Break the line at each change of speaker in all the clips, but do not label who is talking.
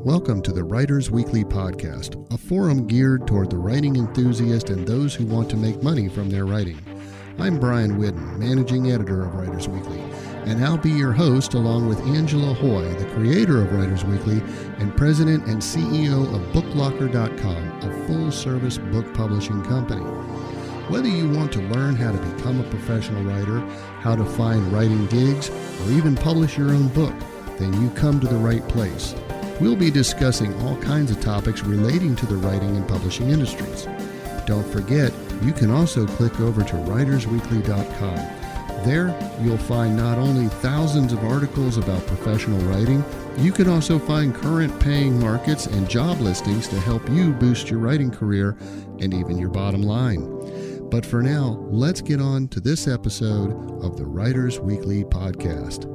Welcome to the Writers Weekly Podcast, a forum geared toward the writing enthusiast and those who want to make money from their writing. I'm Brian Whidden, managing editor of Writers Weekly, and I'll be your host along with Angela Hoy, the creator of Writers Weekly and president and CEO of BookLocker.com, a full-service book publishing company. Whether you want to learn how to become a professional writer, how to find writing gigs, or even publish your own book, then you come to the right place. We'll be discussing all kinds of topics relating to the writing and publishing industries. Don't forget, you can also click over to writersweekly.com. There, you'll find not only thousands of articles about professional writing, you can also find current paying markets and job listings to help you boost your writing career and even your bottom line. But for now, let's get on to this episode of the Writers Weekly Podcast.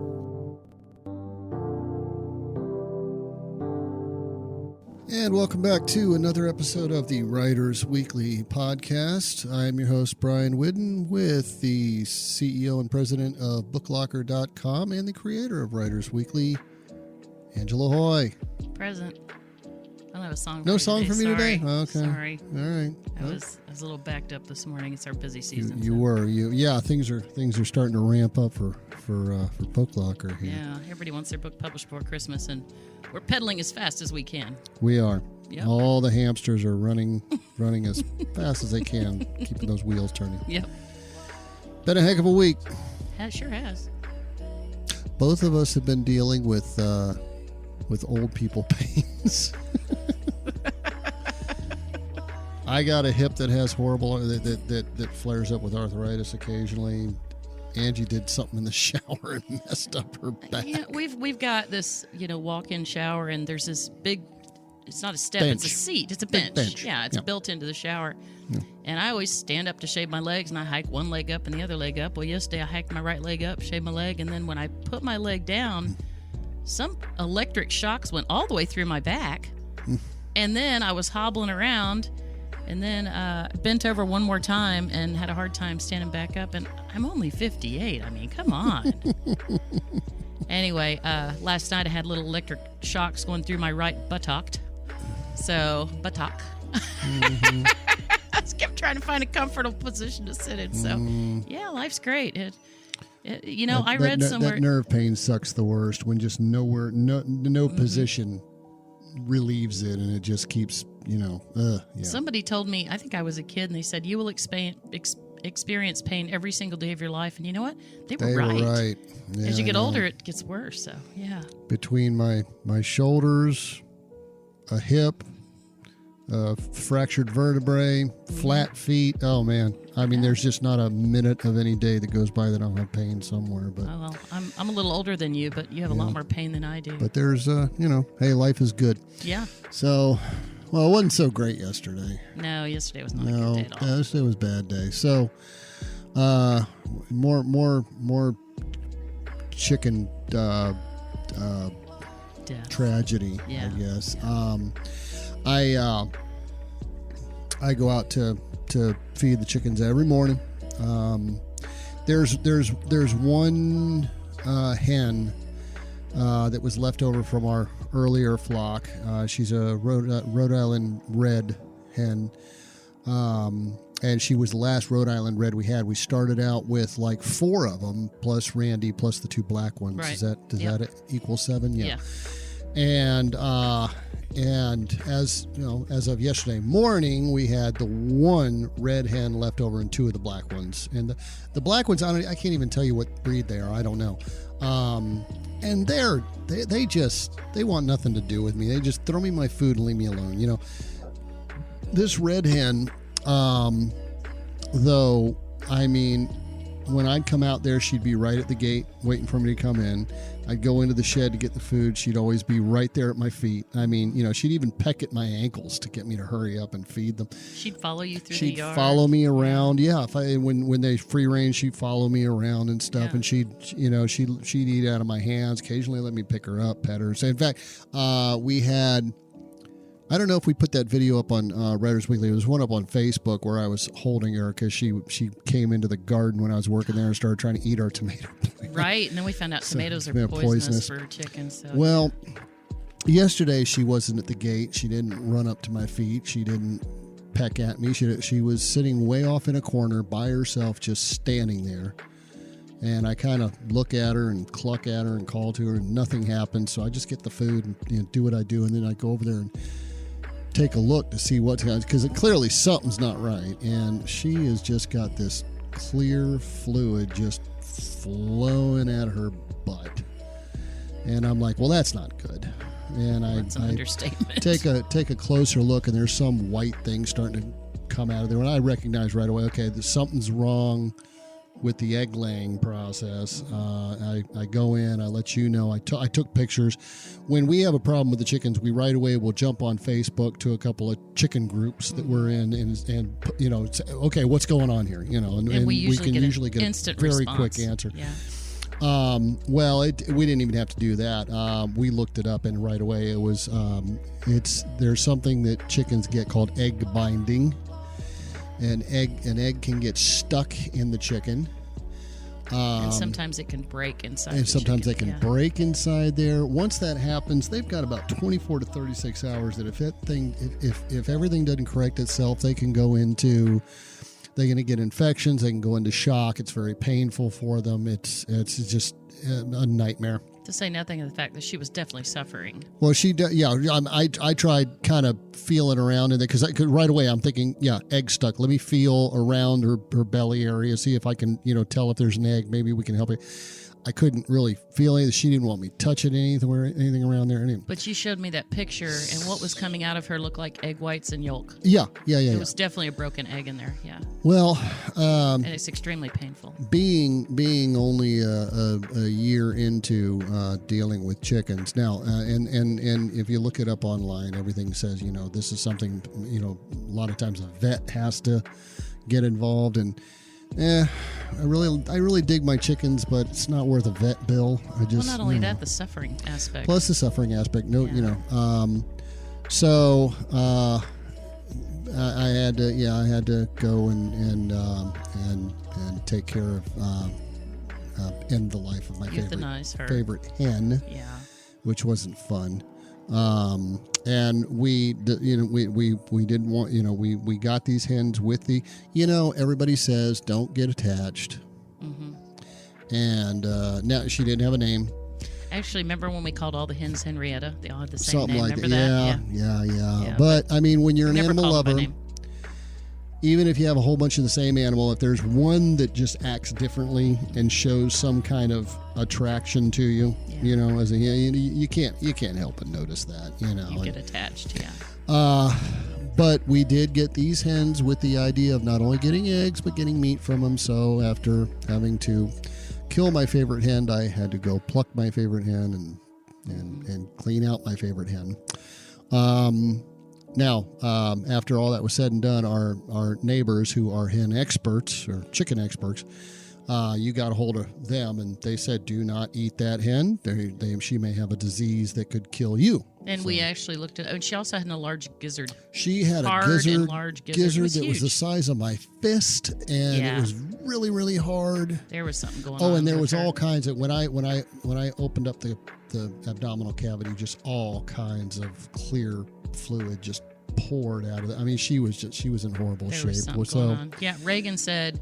And welcome back to another episode of the Writers Weekly Podcast. I'm your host, Brian Whidden, with the CEO and president of BookLocker.com and the creator of Writers Weekly, Angela Hoy.
Present. I don't have a song for
No
you
song
today.
for me today? Okay.
Sorry.
All right.
I was a little backed up this morning. It's our busy season.
You were. Yeah, things are starting to ramp up for BookLocker here.
Yeah, everybody wants their book published before Christmas, and we're pedaling as fast as we can.
We are.
Yep.
All the hamsters are running as fast as they can, keeping those wheels turning.
Yep.
Been a heck of a week.
It sure has.
Both of us have been dealing with old people pains. I got a hip that has horrible that flares up with arthritis occasionally. Angie did something in the shower and messed up her back.
Yeah, we've got this, walk-in shower, and there's this big. It's not a step;
bench.
It's a seat. It's a bench. Yeah, it's
Yeah.
built into the shower.
Yeah.
And I always stand up to shave my legs, and I hike one leg up and the other leg up. Well, yesterday I hiked my right leg up, shaved my leg, and then when I put my leg down, some electric shocks went all the way through my back. And then I was hobbling around, and then bent over one more time and had a hard time standing back up. And I'm only 58. I mean, come on. Anyway, last night I had little electric shocks going through my right buttock. So, buttock. Mm-hmm. I just kept trying to find a comfortable position to sit in. So, yeah, life's great. I read somewhere.
That nerve pain sucks the worst when just no position relieves it, and it just keeps, Yeah.
Somebody told me, I think I was a kid, and they said, you will experience pain every single day of your life. And you know what? They were right.
Yeah,
as you get older, it gets worse. So, yeah.
Between my shoulders, a hip, fractured vertebrae, flat feet. Oh, man. I mean, there's just not a minute of any day that goes by that I don't have pain somewhere. But
oh, well, I'm a little older than you, but you have a lot more pain than I do.
But there's, hey, life is good.
Yeah.
So, well, it wasn't so great yesterday.
No, yesterday was not a good day at all.
Yesterday was a bad day. So, more chicken tragedy,
yeah.
I guess.
Yeah.
I go out to feed the chickens every morning. There's one hen that was left over from our earlier flock. She's a Rhode Island red hen. And she was the last Rhode Island red we had. We started out with like 4 of them, plus Randy, plus the 2 black ones.
Right.
Does that equal 7?
Yeah.
And as of yesterday morning, we had the 1 red hen left over and 2 of the black ones. And the black ones, I can't even tell you what breed they are. I don't know. And they want nothing to do with me. They just throw me my food and leave me alone. This red hen, though, I mean, when I'd come out there, she'd be right at the gate waiting for me to come in. I'd go into the shed to get the food. She'd always be right there at my feet. I mean, she'd even peck at my ankles to get me to hurry up and feed them.
She'd follow you through
the
yard.
She'd follow me around. Yeah, when they free range, she'd follow me around and stuff.
Yeah.
And she'd eat out of my hands. Occasionally, let me pick her up, pet her. So in fact, we had. I don't know if we put that video up on Writers Weekly. There was one up on Facebook where I was holding her because she came into the garden when I was working there and started trying to eat our tomato.
Right, and then we found out tomatoes are poisonous for chickens. So.
Well, Yesterday, she wasn't at the gate. She didn't run up to my feet. She didn't peck at me. She was sitting way off in a corner by herself, just standing there. And I kind of look at her and cluck at her and call to her, and nothing happens. So I just get the food and do what I do, and then I go over there and take a look to see what's going on, because clearly something's not right. And she has just got this clear fluid just flowing at her butt. And I'm like, well, that's not good. And
That's an understatement.
take a closer look, and there's some white thing starting to come out of there. And I recognize right away, okay, something's wrong with the egg laying process. I go in, I let you know. I took pictures. When we have a problem with the chickens, we right away will jump on Facebook to a couple of chicken groups that we're in, and say, okay, what's going on here? And
we
can usually get
instant
a very
response.
quick answer.
Yeah.
Well, we didn't even have to do that. We looked it up, and right away it was there's something that chickens get called egg binding. An egg can get stuck in the chicken.
And sometimes it can break inside.
And sometimes
chicken.
they can break inside there. Once that happens, they've got about 24 to 36 hours that if everything doesn't correct itself, they can go into. They're going to get infections. They can go into shock. It's very painful for them. It's just a nightmare.
To say nothing of the fact that she was definitely suffering.
Well, I tried kind of feeling around in there, because right away I'm thinking, egg stuck. Let me feel around her belly area, see if I can, tell if there's an egg. Maybe we can help it. I couldn't really feel anything. She didn't want me touching anything around there.
But you showed me that picture, and what was coming out of her looked like egg whites and yolk.
Yeah.
It was definitely a broken egg in there. Yeah.
Well,
and it's extremely painful.
Being only a year into dealing with chickens now, and if you look it up online, everything says this is something a lot of times a vet has to get involved in. I really dig my chickens, but it's not worth a vet bill.
Not only that, the suffering aspect.
Plus the suffering aspect. So I had to go and take care of end the life of my favorite hen.
Yeah.
Which wasn't fun. And we didn't want, we got these hens with the, everybody says don't get attached. Mm-hmm. And now she didn't have a name.
Actually, remember when we called all the hens Henrietta? They all had the same
Something
name.
like
Remember
that?
that?
Yeah. But I mean, when you're an animal lover, even if you have a whole bunch of the same animal, if there's one that just acts differently and shows some kind of attraction to you, as a you can't help but notice that,
You get attached, yeah.
But we did get these hens with the idea of not only getting eggs but getting meat from them. So after having to kill my favorite hen, I had to go pluck my favorite hen and clean out my favorite hen. Now, after all that was said and done, our neighbors who are hen experts or chicken experts, you got a hold of them, and they said, do not eat that hen. She may have a disease that could kill you.
And we actually looked at, and she also had a large gizzard.
She had a
large gizzard
that was the size of my fist, and it was really, really hard.
There was something going on.
Oh, and there was all kinds of, when I opened up the abdominal cavity, just all kinds of clear fluid just poured out of it. I mean, she was in horrible shape.
Was something going on. Yeah, Reagan said,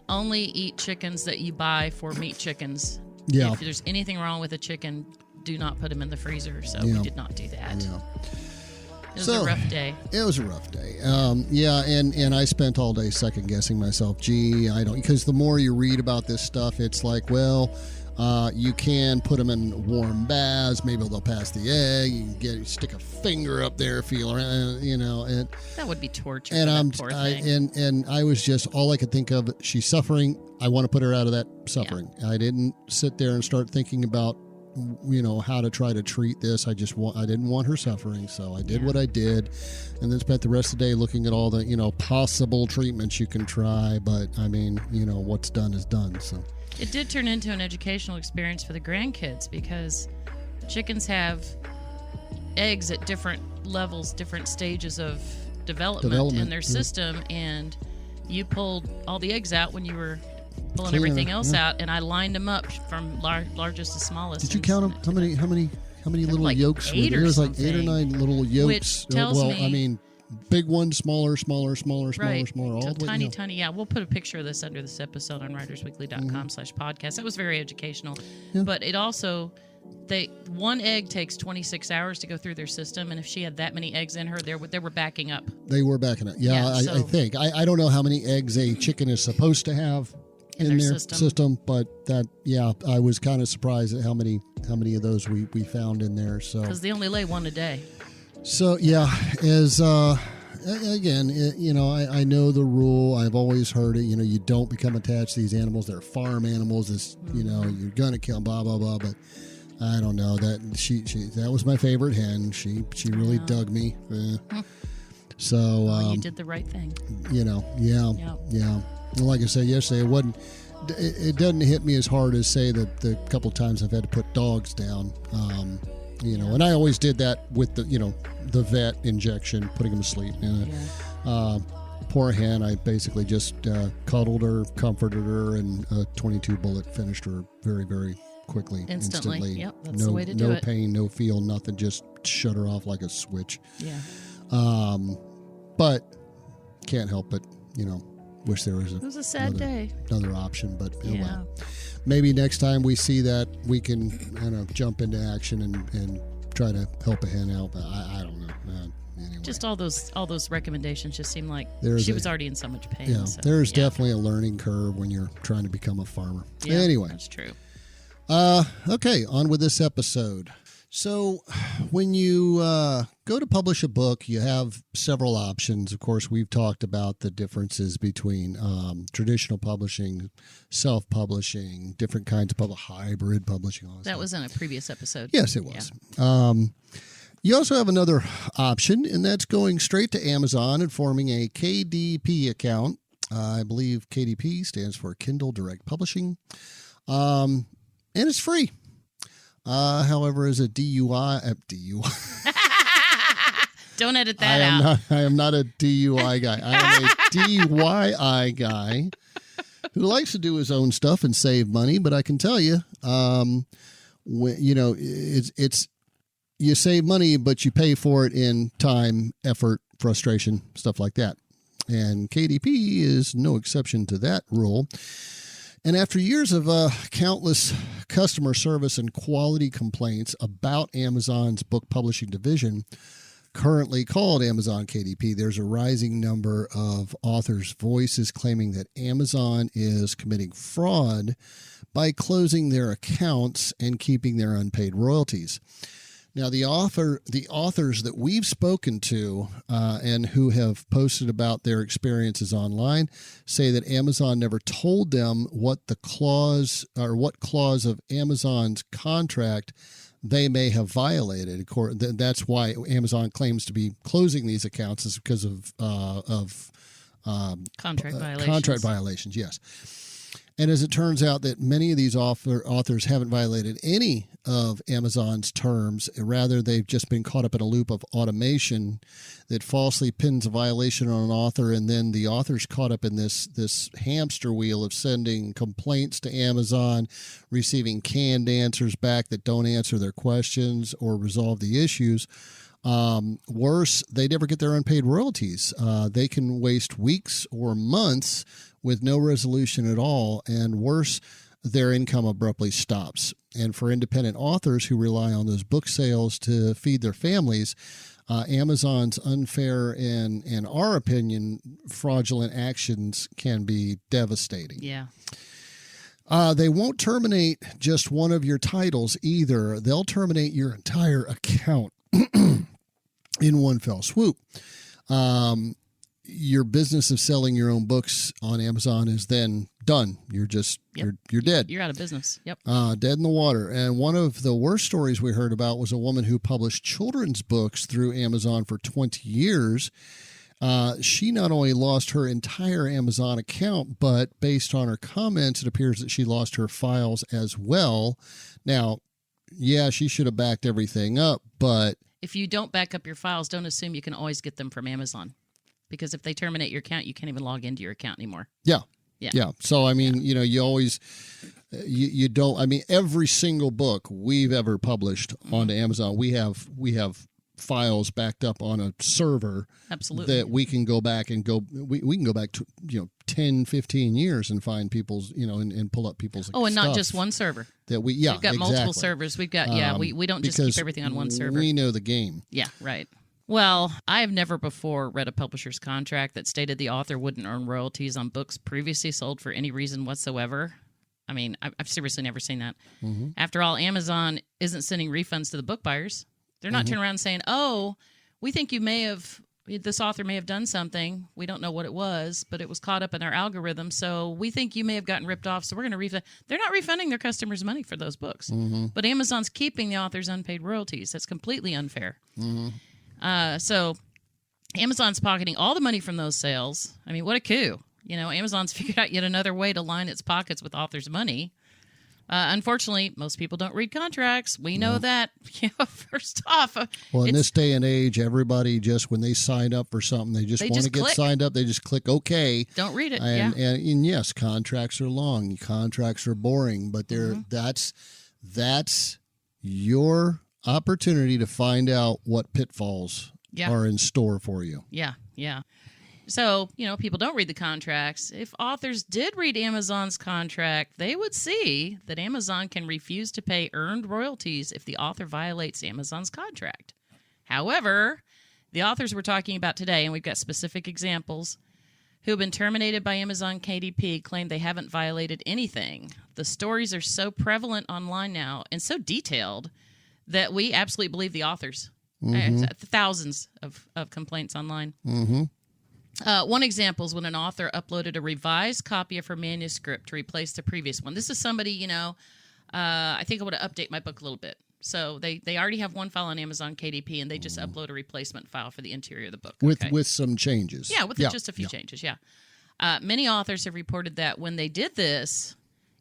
only eat chickens that you buy for meat chickens.
Yeah.
If there's anything wrong with a chicken, do not put them in the freezer. So we did not do that.
Yeah.
It was a rough day.
It was a rough day. And I spent all day second guessing myself. Gee, I don't, because the more you read about this stuff, it's like, well, you can put them in warm baths. Maybe they'll pass the egg. You can stick a finger up there, feel around, And
that would be torture.
And
for that poor thing.
And I was just, all I could think of, she's suffering. I want to put her out of that suffering. Yeah. I didn't sit there and start thinking about, how to try to treat this. I didn't want her suffering, so I did what I did, and then spent the rest of the day looking at all the, possible treatments you can try. But I mean, what's done is done. So.
It did turn into an educational experience for the grandkids, because chickens have eggs at different levels, different stages of development in their system, and you pulled all the eggs out when you were pulling everything else out, and I lined them up from largest to smallest.
Did you count them? How how many little
like
yolks were
8
there?
or
There's like 8 or 9 little yolks.
Which tells me,
I mean, big ones, smaller,
right,
all the way.
Tiny. Yeah, we'll put a picture of this under this episode on writersweekly.com/podcast. That was very educational.
Yeah.
But it also, one egg takes 26 hours to go through their system, and if she had that many eggs in her, they were backing up.
They were backing up. Yeah, I think. I don't know how many eggs a chicken is supposed to have in their system, but I was kind of surprised at how many of those we found in there. So
because they only lay one a day.
So as again, I know the rule. I've always heard it. You don't become attached to these animals. They're farm animals. It's you're gonna kill blah blah blah. But I don't know that that was my favorite hen. She really dug me. So
you did the right thing.
Yeah. Like I said yesterday, it doesn't hit me as hard as say the couple times I've had to put dogs down. And I always did that with the vet injection, putting them to sleep. Poor hen, I basically just cuddled her, comforted her, and a 22 bullet finished her very, very quickly. Instantly.
Yep, that's the way to do it.
No pain, no feel, nothing. Just shut her off like a switch.
Yeah.
But can't help it. Wish there was
it was a sad day.
Another option, but well. Maybe next time we see that, we can jump into action and try to help a hen out. But I don't know. Anyway.
Just all those recommendations just seem like she was already in so much pain.
Yeah,
so,
there's definitely a learning curve when you're trying to become a farmer.
Yeah,
anyway,
that's true.
Okay, on with this episode. So when you go to publish a book, you have several options. Of course, we've talked about the differences between traditional publishing, self-publishing, different kinds of hybrid publishing. All
that was in a previous episode.
Yes, it was. Yeah. You also have another option, and that's going straight to Amazon and forming a KDP account. I believe KDP stands for Kindle Direct Publishing. And it's free. However, as a DUI,
don't edit that out.
I am not a DUI guy. I am a DYI guy who likes to do his own stuff and save money. But I can tell you, it's you save money, but you pay for it in time, effort, frustration, stuff like that. And KDP is no exception to that rule. And after years of countless customer service and quality complaints about Amazon's book publishing division, currently called Amazon KDP, there's a rising number of authors' voices claiming that Amazon is committing fraud by closing their accounts and keeping their unpaid royalties. Now, the authors that we've spoken to and who have posted about their experiences online say that Amazon never told them what clause of Amazon's contract they may have violated. That's why Amazon claims to be closing these accounts, is because of
contract violations.
Contract violations, yes. And as it turns out that many of these authors haven't violated any of Amazon's terms. Rather, they've just been caught up in a loop of automation that falsely pins a violation on an author, and then the author's caught up in this hamster wheel of sending complaints to Amazon, receiving canned answers back that don't answer their questions or resolve the issues. Worse, they never get their unpaid royalties. They can waste weeks or months with no resolution at all, and worse, their income abruptly stops. And for independent authors who rely on those book sales to feed their families, Amazon's unfair and, in our opinion, fraudulent actions can be devastating.
Yeah.
They won't terminate just one of your titles either. They'll terminate your entire account in one fell swoop. Your business of selling your own books on Amazon is then done. You're just, you're dead.
You're out of business. Yep.
Dead in the water. And one of the worst stories we heard about was a woman who published children's books through Amazon for 20 years. She not only lost her entire Amazon account, but based on her comments, it appears that she lost her files as well. Now, yeah, she should have backed everything up, but
if you don't back up your files, don't assume you can always get them from Amazon. Because if they terminate your account, you can't even log into your account anymore.
Yeah. Yeah. So, I mean, you always, you don't, I mean, every single book we've ever published onto Amazon, we have files backed up on a server.
Absolutely.
That we can go back and we can go back to, 10, 15 years and find people's, and pull up people's
and
stuff
not just one server.
That we've
got multiple servers. We've got, we don't just keep everything on one server.
We know the game.
Yeah, right. Well, I have never before read a publisher's contract that stated the author wouldn't earn royalties on books previously sold for any reason whatsoever. I mean, I've seriously never seen that. Mm-hmm. After all, Amazon isn't sending refunds to the book buyers. They're not turning around and saying, oh, we think this author may have done something. We don't know what it was, but it was caught up in our algorithm, so we think you may have gotten ripped off, so we're going to refund. They're not refunding their customers' money for those books. Mm-hmm. But Amazon's keeping the author's unpaid royalties. That's completely unfair. Mm-hmm. So Amazon's pocketing all the money from those sales. I mean, what a coup. Amazon's figured out yet another way to line its pockets with authors' money. Unfortunately, most people don't read contracts. We know that. First off.
Well, in this day and age, everybody just, when they sign up for something, they want to get signed up. They just click OK.
Don't read it.
And yes, contracts are long. Contracts are boring. But that's your opportunity to find out what pitfalls are in store for you.
Yeah. So, people don't read the contracts. If authors did read Amazon's contract, they would see that Amazon can refuse to pay earned royalties if the author violates Amazon's contract. However, the authors we're talking about today, and we've got specific examples, who have been terminated by Amazon KDP claim they haven't violated anything. The stories are so prevalent online now and so detailed that we absolutely believe the authors. Mm-hmm. Thousands of complaints online. Mm-hmm. One example is when an author uploaded a revised copy of her manuscript to replace the previous one. This is somebody, I think I want to update my book a little bit. So they already have one file on Amazon KDP, and they just upload a replacement file for the interior of the book.
With some changes.
Yeah, just a few changes, many authors have reported that when they did this,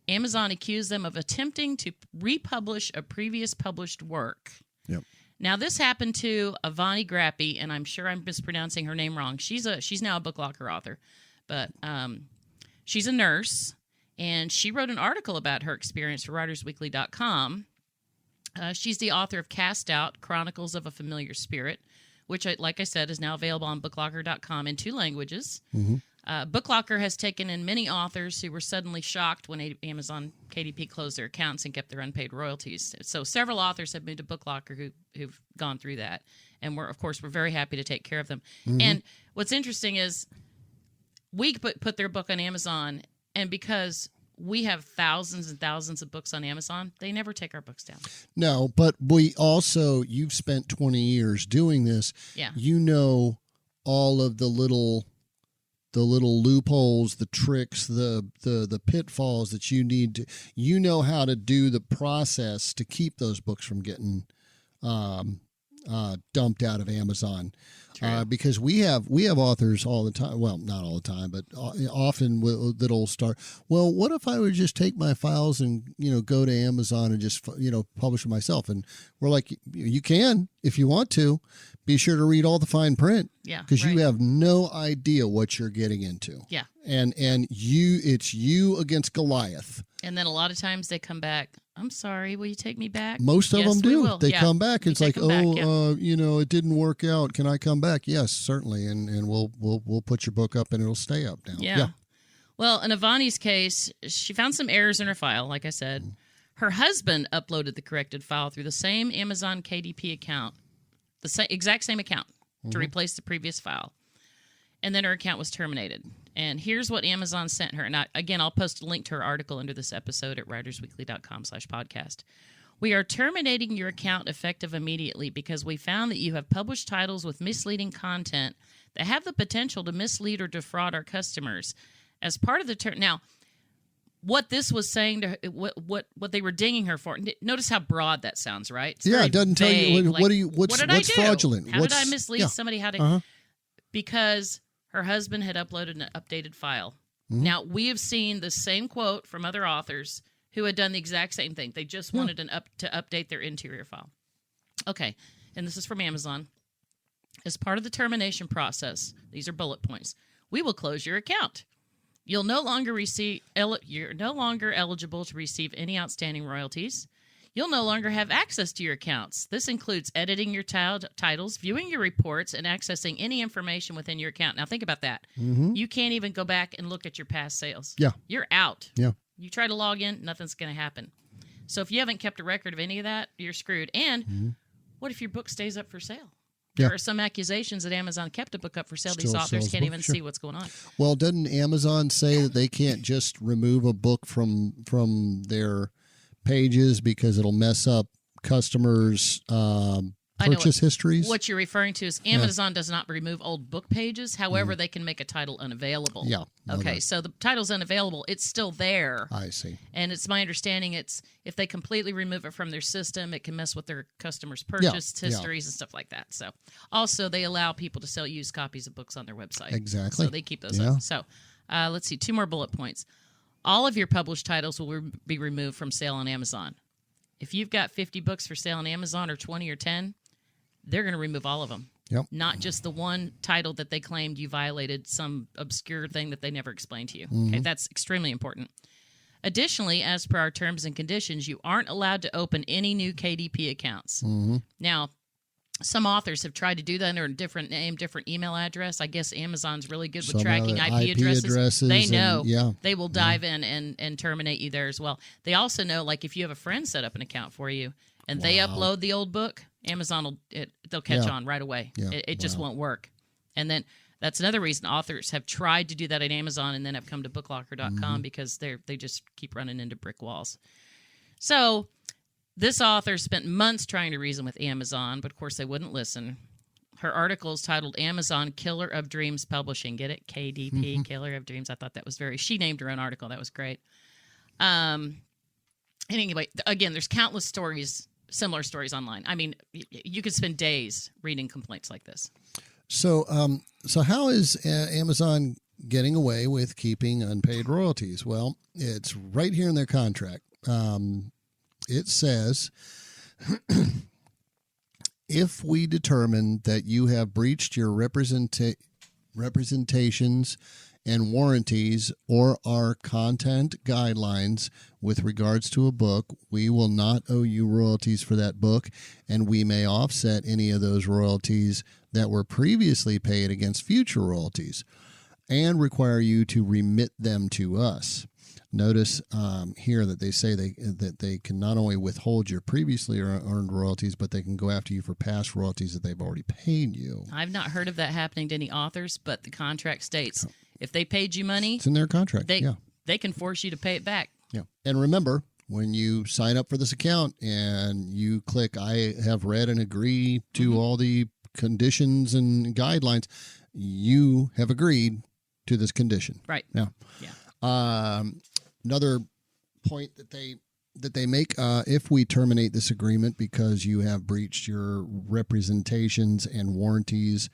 Amazon accused them of attempting to republish a previous published work. Yep. Now, this happened to Avani Grappi, and I'm sure I'm mispronouncing her name wrong. She's now a Book Locker author, but she's a nurse, and she wrote an article about her experience for WritersWeekly.com. She's the author of Cast Out, Chronicles of a Familiar Spirit, which, like I said, is now available on BookLocker.com in 2 languages. Mm-hmm. BookLocker has taken in many authors who were suddenly shocked when Amazon KDP closed their accounts and kept their unpaid royalties. So several authors have moved to BookLocker who've gone through that. And we're very happy to take care of them. Mm-hmm. And what's interesting is we put their book on Amazon, and because we have thousands and thousands of books on Amazon, they never take our books down.
No, but you've spent 20 years doing this.
Yeah.
All of the little loopholes, the tricks, the pitfalls that you need to, how to do the process to keep those books from getting dumped out of Amazon. Because we have authors all the time. Well, not all the time, but often that'll start. Well, what if I would just take my files and go to Amazon and just publish them myself? And we're like, you can if you want to. Be sure to read all the fine print.
Yeah,
because you have no idea what you're getting into.
Yeah,
and it's you against Goliath.
And then a lot of times they come back. I'm sorry, will you take me back?
Most of them do. They come back. It's like, it didn't work out. Can I come back? Yes, certainly. And we'll put your book up and it'll stay up now.
Yeah. Well, in Avani's case, she found some errors in her file, like I said. Her husband uploaded the corrected file through the same Amazon KDP account, the exact same account, to replace the previous file. And then her account was terminated. And here's what Amazon sent her. And I'll post a link to her article under this episode at writersweekly.com/podcast. We are terminating your account effective immediately because we found that you have published titles with misleading content that have the potential to mislead or defraud our customers. As part of the now, what this was saying to her, what they were dinging her for. Notice how broad that sounds, right? It's
it doesn't tell you what's fraudulent.
How did I mislead somebody? How to because her husband had uploaded an updated file. Mm-hmm. Now, we have seen the same quote from other authors who had done the exact same thing. They just wanted to update their interior file. Okay, and this is from Amazon. As part of the termination process, these are bullet points, we will close your account. You're no longer eligible to receive any outstanding royalties. You'll no longer have access to your accounts. This includes editing your titles, viewing your reports, and accessing any information within your account. Now, think about that. You can't even go back and look at your past sales.
Yeah.
You're out.
Yeah.
You try to log in, nothing's going to happen. So if you haven't kept a record of any of that, you're screwed. And what if your book stays up for sale? There are some accusations that Amazon kept a book up for sale.
Still
These authors
sells
can't
books,
even
sure.
see what's going on.
Well, doesn't Amazon say that they can't just remove a book from their pages because it'll mess up customers' purchase histories?
What you're referring to is Amazon does not remove old book pages. However, they can make a title unavailable.
Yeah.
Okay, so the title's unavailable. It's still there.
I see.
And it's my understanding it's if they completely remove it from their system, it can mess with their customers' purchase histories and stuff like that. So also they allow people to sell used copies of books on their website.
Exactly.
So they keep those up. So let's see, 2 more bullet points. All of your published titles will be removed from sale on Amazon. If you've got 50 books for sale on Amazon or 20 or 10, they're going to remove all of them.
Yep.
Not just the one title that they claimed you violated some obscure thing that they never explained to you. Okay, that's extremely important. Additionally, as per our terms and conditions, you aren't allowed to open any new KDP accounts. Now, some authors have tried to do that under a different name, different email address. I guess Amazon's really good with
Some
tracking
other
IP addresses. They know.
Yeah.
They will dive in and terminate you there as well. They also know, like, if you have a friend set up an account for you and they upload the old book, Amazon they'll catch on right away.
Yeah.
It just won't work. And then that's another reason authors have tried to do that at Amazon and then have come to booklocker.com because they just keep running into brick walls. So this author spent months trying to reason with Amazon, but of course they wouldn't listen. Her article is titled Amazon Killer of Dreams Publishing. Get it? KDP, Killer of Dreams. I thought that was she named her own article. That was great. And anyway, again, there's countless stories, similar stories online. I mean, you could spend days reading complaints like this.
So how is Amazon getting away with keeping unpaid royalties? Well, it's right here in their contract. It says, if we determine that you have breached your representations and warranties or our content guidelines with regards to a book, we will not owe you royalties for that book, and we may offset any of those royalties that were previously paid against future royalties and require you to remit them to us. Notice here that they say that they can not only withhold your previously earned royalties, but they can go after you for past royalties that they've already paid you.
I've not heard of that happening to any authors, but the contract states if they paid you money,
it's in their contract.
They can force you to pay it back.
Yeah. And remember, when you sign up for this account and you click I have read and agree to all the conditions and guidelines, you have agreed to this condition.
Right.
Yeah. Another point that they make, if we terminate this agreement because you have breached your representations and warranties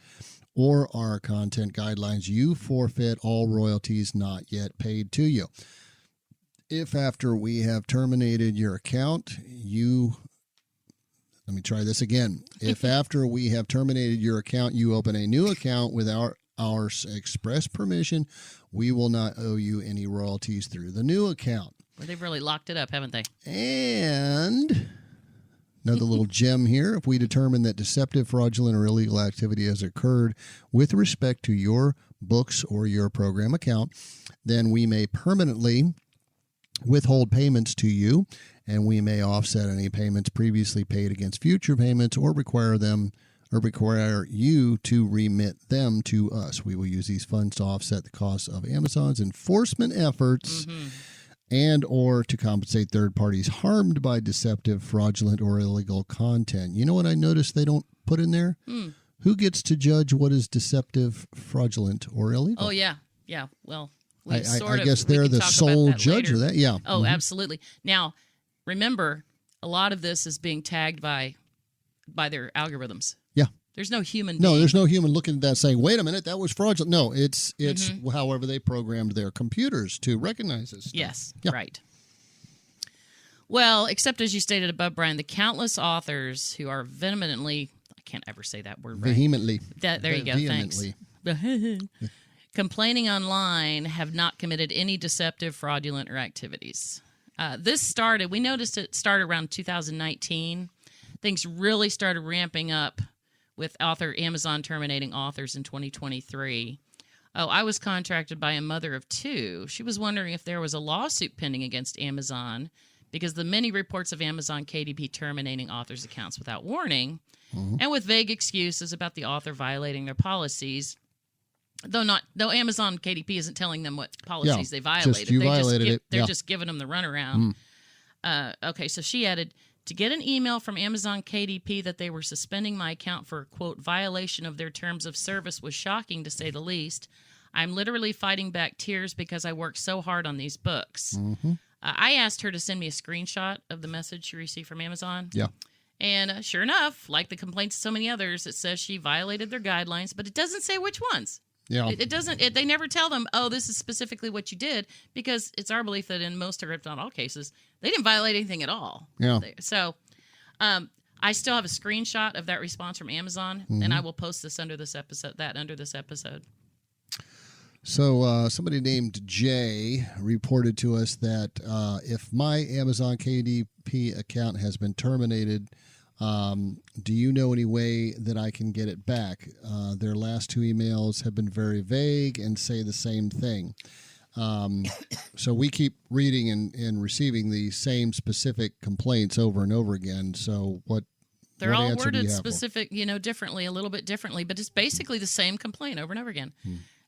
or our content guidelines, you forfeit all royalties not yet paid to you. If after we have terminated your account, let me try this again. If after we have terminated your account, you open a new account without our express permission, we will not owe you any royalties through the new account.
Well, they've really locked it up, haven't they?
And another little gem here. If we determine that deceptive, fraudulent, or illegal activity has occurred with respect to your books or your program account, then we may permanently withhold payments to you, and we may offset any payments previously paid against future payments or require you to remit them to us. We will use these funds to offset the costs of Amazon's enforcement efforts and or to compensate third parties harmed by deceptive, fraudulent, or illegal content. You know what I noticed they don't put in there? Who gets to judge what is deceptive, fraudulent, or illegal?
Oh, yeah. Yeah. Well,
I guess they're the sole judge of that. Yeah.
Oh, absolutely. Now, remember, a lot of this is being tagged by their algorithms.
Yeah.
There's no human being.
No, there's no human looking at that saying, wait a minute, that was fraudulent. No, it's however they programmed their computers to recognize this stuff.
Yes, right. Well, except as you stated above, Brian, the countless authors who are vehemently, I can't ever say that word right.
Vehemently.
There you go, thanks. complaining online have not committed any deceptive, fraudulent, or activities. We noticed it started around 2019. Things really started ramping up with Amazon terminating authors in 2023. Oh, I was contracted by a mother of two. She was wondering if there was a lawsuit pending against Amazon because the many reports of Amazon KDP terminating authors' accounts without warning and with vague excuses about the author violating their policies. Though Amazon KDP isn't telling them what policies they violated. They're just giving them the runaround. Okay, so she added, to get an email from Amazon KDP that they were suspending my account for, quote, violation of their terms of service was shocking, to say the least. I'm literally fighting back tears because I worked so hard on these books. I asked her to send me a screenshot of the message she received from Amazon.
Yeah.
And sure enough, like the complaints of so many others, it says she violated their guidelines, but it doesn't say which ones.
Yeah.
It doesn't. They never tell them, oh, this is specifically what you did, because it's our belief that in most, or if not all cases, they didn't violate anything at all.
Yeah.
So I still have a screenshot of that response from Amazon, and I will post this under this episode.
So somebody named Jay reported to us that if my Amazon KDP account has been terminated, do you know any way that I can get it back? Their last two emails have been very vague and say the same thing. So we keep reading and receiving the same specific complaints over and over again. So
they're all worded specific, differently, a little bit differently, but it's basically the same complaint over and over again.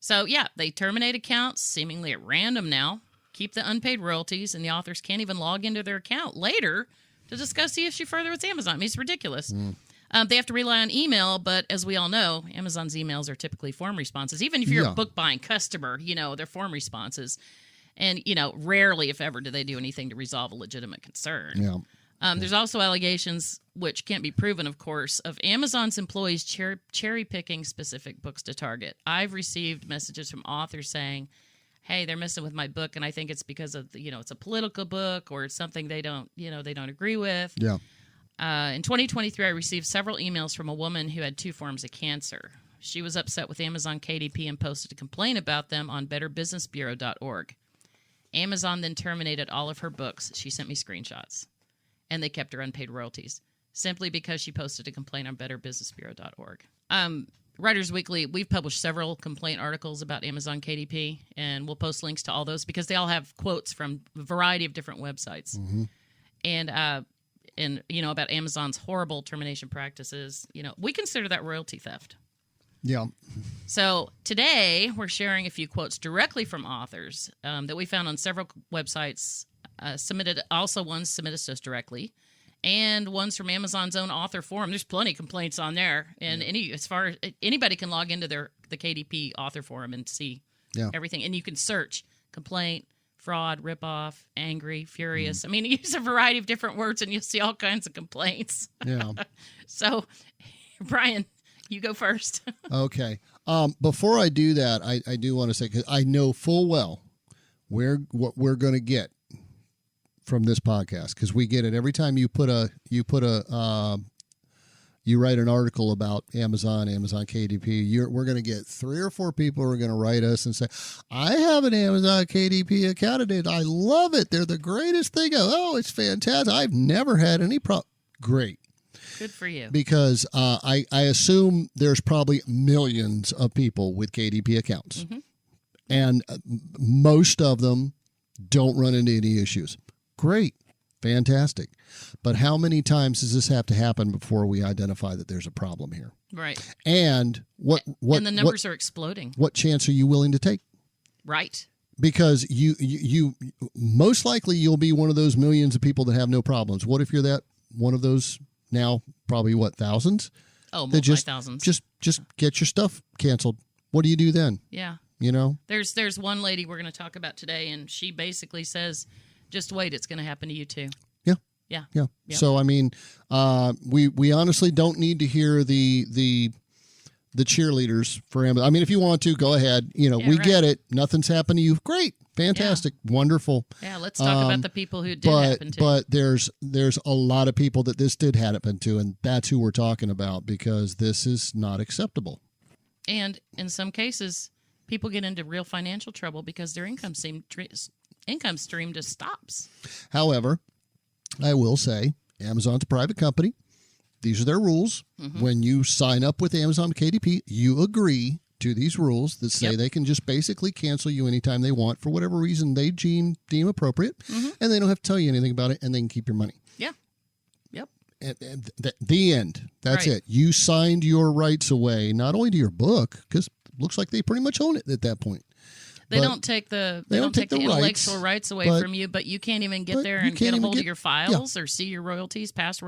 So, yeah, they terminate accounts seemingly at random now, keep the unpaid royalties, and the authors can't even log into their account later to discuss the issue further with Amazon. I mean, it's ridiculous. They have to rely on email, but as we all know, Amazon's emails are typically form responses. Even if you're a book-buying customer, they're form responses. And, rarely, if ever, do they do anything to resolve a legitimate concern.
Yeah.
There's also allegations, which can't be proven, of course, of Amazon's employees cherry-picking specific books to target. I've received messages from authors saying, hey, they're messing with my book, and I think it's because of, it's a political book or it's something they don't agree with.
Yeah.
In 2023, I received several emails from a woman who had 2 forms of cancer. She was upset with Amazon KDP and posted a complaint about them on betterbusinessbureau.org. Amazon then terminated all of her books. She sent me screenshots. And they kept her unpaid royalties simply because she posted a complaint on betterbusinessbureau.org. Writers Weekly, we've published several complaint articles about Amazon KDP, and we'll post links to all those because they all have quotes from a variety of different websites. And about Amazon's horrible termination practices. We consider that royalty theft.
Yeah.
So today we're sharing a few quotes directly from authors that we found on several websites. Ones submitted to us directly, and ones from Amazon's own author forum. There's plenty of complaints on there, and anybody can log into the KDP author forum and see everything. And you can search complaint, fraud, ripoff, angry, furious. I mean, use a variety of different words, and you'll see all kinds of complaints.
Yeah.
So, Brian, you go first.
Okay. Before I do that, I do want to say, because I know full well what we're going to get from this podcast, because we get it every time you write an article about Amazon KDP. We're going to get 3 or 4 people who are going to write us and say, I have an Amazon KDP account and I love it. They're the greatest thing. Oh, it's fantastic. I've never had any problem. Great.
Good for you.
Because I assume there's probably millions of people with KDP accounts. And most of them don't run into any issues. Great. Fantastic. But how many times does this have to happen before we identify that there's a problem here?
Right.
And
and the numbers are exploding.
What chance are you willing to take?
Right.
Because you most likely you'll be one of those millions of people that have no problems. What if you're that one of those now, probably thousands?
Oh, multi-thousands.
Just get your stuff canceled. What do you do then?
Yeah. There's one lady we're going to talk about today, and she basically says, just wait, it's going to happen to you too. Yeah. So, I mean, we honestly don't need to hear the cheerleaders for Amazon. I mean, if you want to, go ahead. We get it. Nothing's happened to you. Great. Fantastic. Yeah. Wonderful. Yeah, let's talk about the people who did happen to.
But there's a lot of people that this did happen to, and that's who we're talking about, because this is not acceptable.
And in some cases, people get into real financial trouble because their income stream just stops.
However, I will say Amazon's a private company. These are their rules. Mm-hmm. When you sign up with Amazon KDP, you agree to these rules that say they can just basically cancel you anytime they want for whatever reason they deem appropriate, and they don't have to tell you anything about it, and they can keep your money.
Yeah. Yep.
And the end. That's it. You signed your rights away, not only to your book, because it looks like they pretty much own it at that point.
They don't take the intellectual rights away from you, but you can't even get there and get a hold of your files or see your royalties, past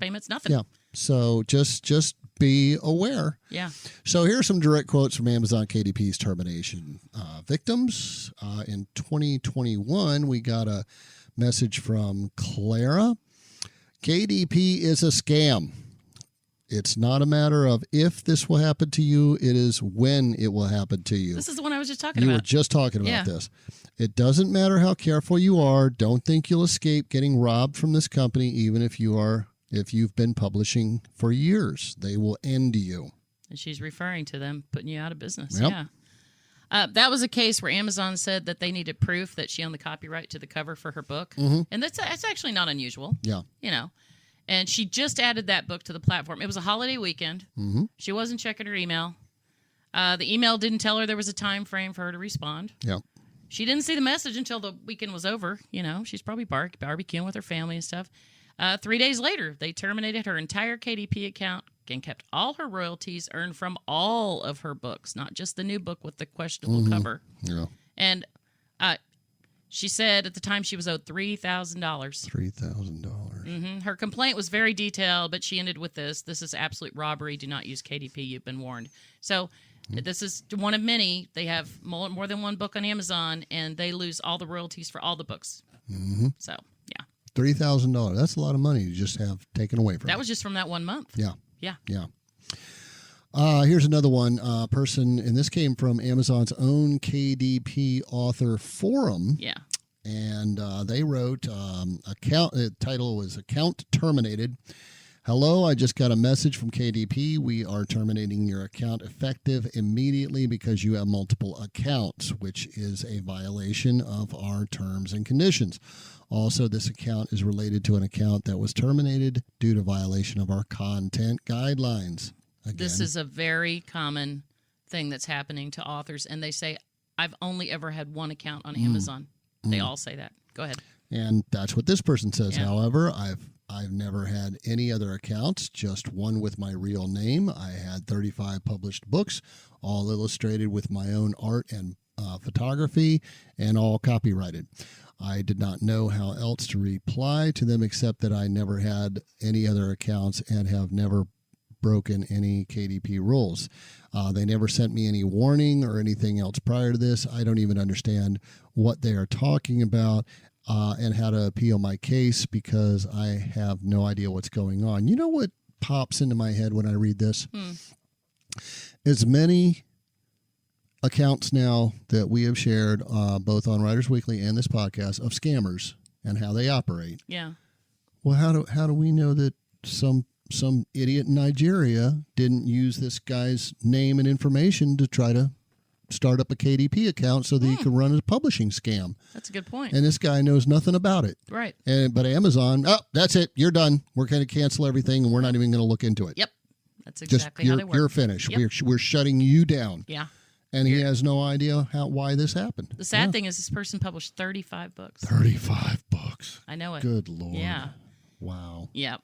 payments, nothing.
Yeah. So just be aware.
Yeah.
So here are some direct quotes from Amazon KDP's termination victims. In 2021, we got a message from Clara. KDP is a scam. It's not a matter of if this will happen to you. It is when it will happen to you.
This is the one I was just talking about.
You were just talking about this. It doesn't matter how careful you are. Don't think you'll escape getting robbed from this company, even if you've been publishing for years. They will end you.
And she's referring to them putting you out of business.
Yep.
Yeah. That was a case where Amazon said that they needed proof that she owned the copyright to the cover for her book. Mm-hmm. And that's actually not unusual.
Yeah.
You know. And she just added that book to the platform. It was a holiday weekend. Mm-hmm. She wasn't checking her email. The email didn't tell her there was a time frame for her to respond.
Yeah.
She didn't see the message until the weekend was over. You know, she's probably barbecuing with her family and stuff. 3 days later, they terminated her entire KDP account and kept all her royalties earned from all of her books, not just the new book with the questionable cover.
Yeah.
And she said at the time she was owed $3,000.
$3,000.
Mm-hmm. Her complaint was very detailed, but she ended with this. This is absolute robbery. Do not use KDP. You've been warned. So this is one of many. They have more than one book on Amazon, and they lose all the royalties for all the books. Mm-hmm. So, yeah.
$3,000. That's a lot of money to just have taken away from
That was just from that 1 month.
Yeah.
Yeah.
Yeah. Here's another one. Person, and this came from Amazon's own KDP author forum.
Yeah.
And they wrote, the title was Account Terminated. Hello, I just got a message from KDP. We are terminating your account effective immediately because you have multiple accounts, which is a violation of our terms and conditions. Also, this account is related to an account that was terminated due to violation of our content guidelines. Again,
this is a very common thing that's happening to authors, and they say, I've only ever had one account on Amazon. They all say that. Go ahead.
And that's what this person says. Yeah. However, I've never had any other accounts, just one with my real name. I had 35 published books, all illustrated with my own art and photography, and all copyrighted. I did not know how else to reply to them except that I never had any other accounts and have never broken any KDP rules. They never sent me any warning or anything else prior to this. I don't even understand what they are talking about and how to appeal my case because I have no idea what's going on. You know what pops into my head when I read this? As many accounts now that we have shared both on Writers Weekly and this podcast of scammers and how they operate.
Yeah.
Well, how do we know that some idiot in Nigeria didn't use this guy's name and information to try to start up a KDP account so that he could run a publishing scam?
That's a good point.
And this guy knows nothing about it.
Right.
But Amazon, that's it. You're done. We're going to cancel everything, and we're not even going to look into it.
Yep. That's exactly how they work.
You're finished.
Yep.
We're shutting you down.
Yeah.
And he has no idea why this happened.
The sad thing is this person published 35 books.
35 books.
I know it.
Good Lord.
Yeah.
Wow.
Yeah.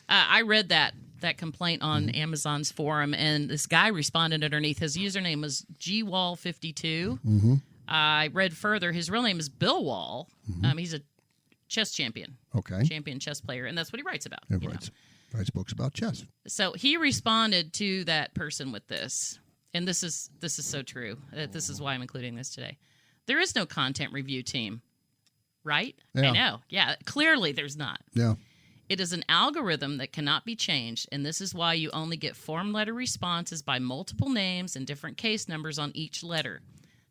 I read that complaint on Amazon's forum, and this guy responded underneath. His username was gwall52. Mm-hmm. I read further. His real name is Bill Wall. Mm-hmm. He's a chess champion.
Okay.
Champion chess player, and that's what he writes about.
He writes books about chess.
So he responded to that person with this, and this is so true. This is why I'm including this today. There is no content review team, right?
Yeah.
I know. Yeah, clearly there's not.
Yeah.
It is an algorithm that cannot be changed, and this is why you only get form letter responses by multiple names and different case numbers on each letter.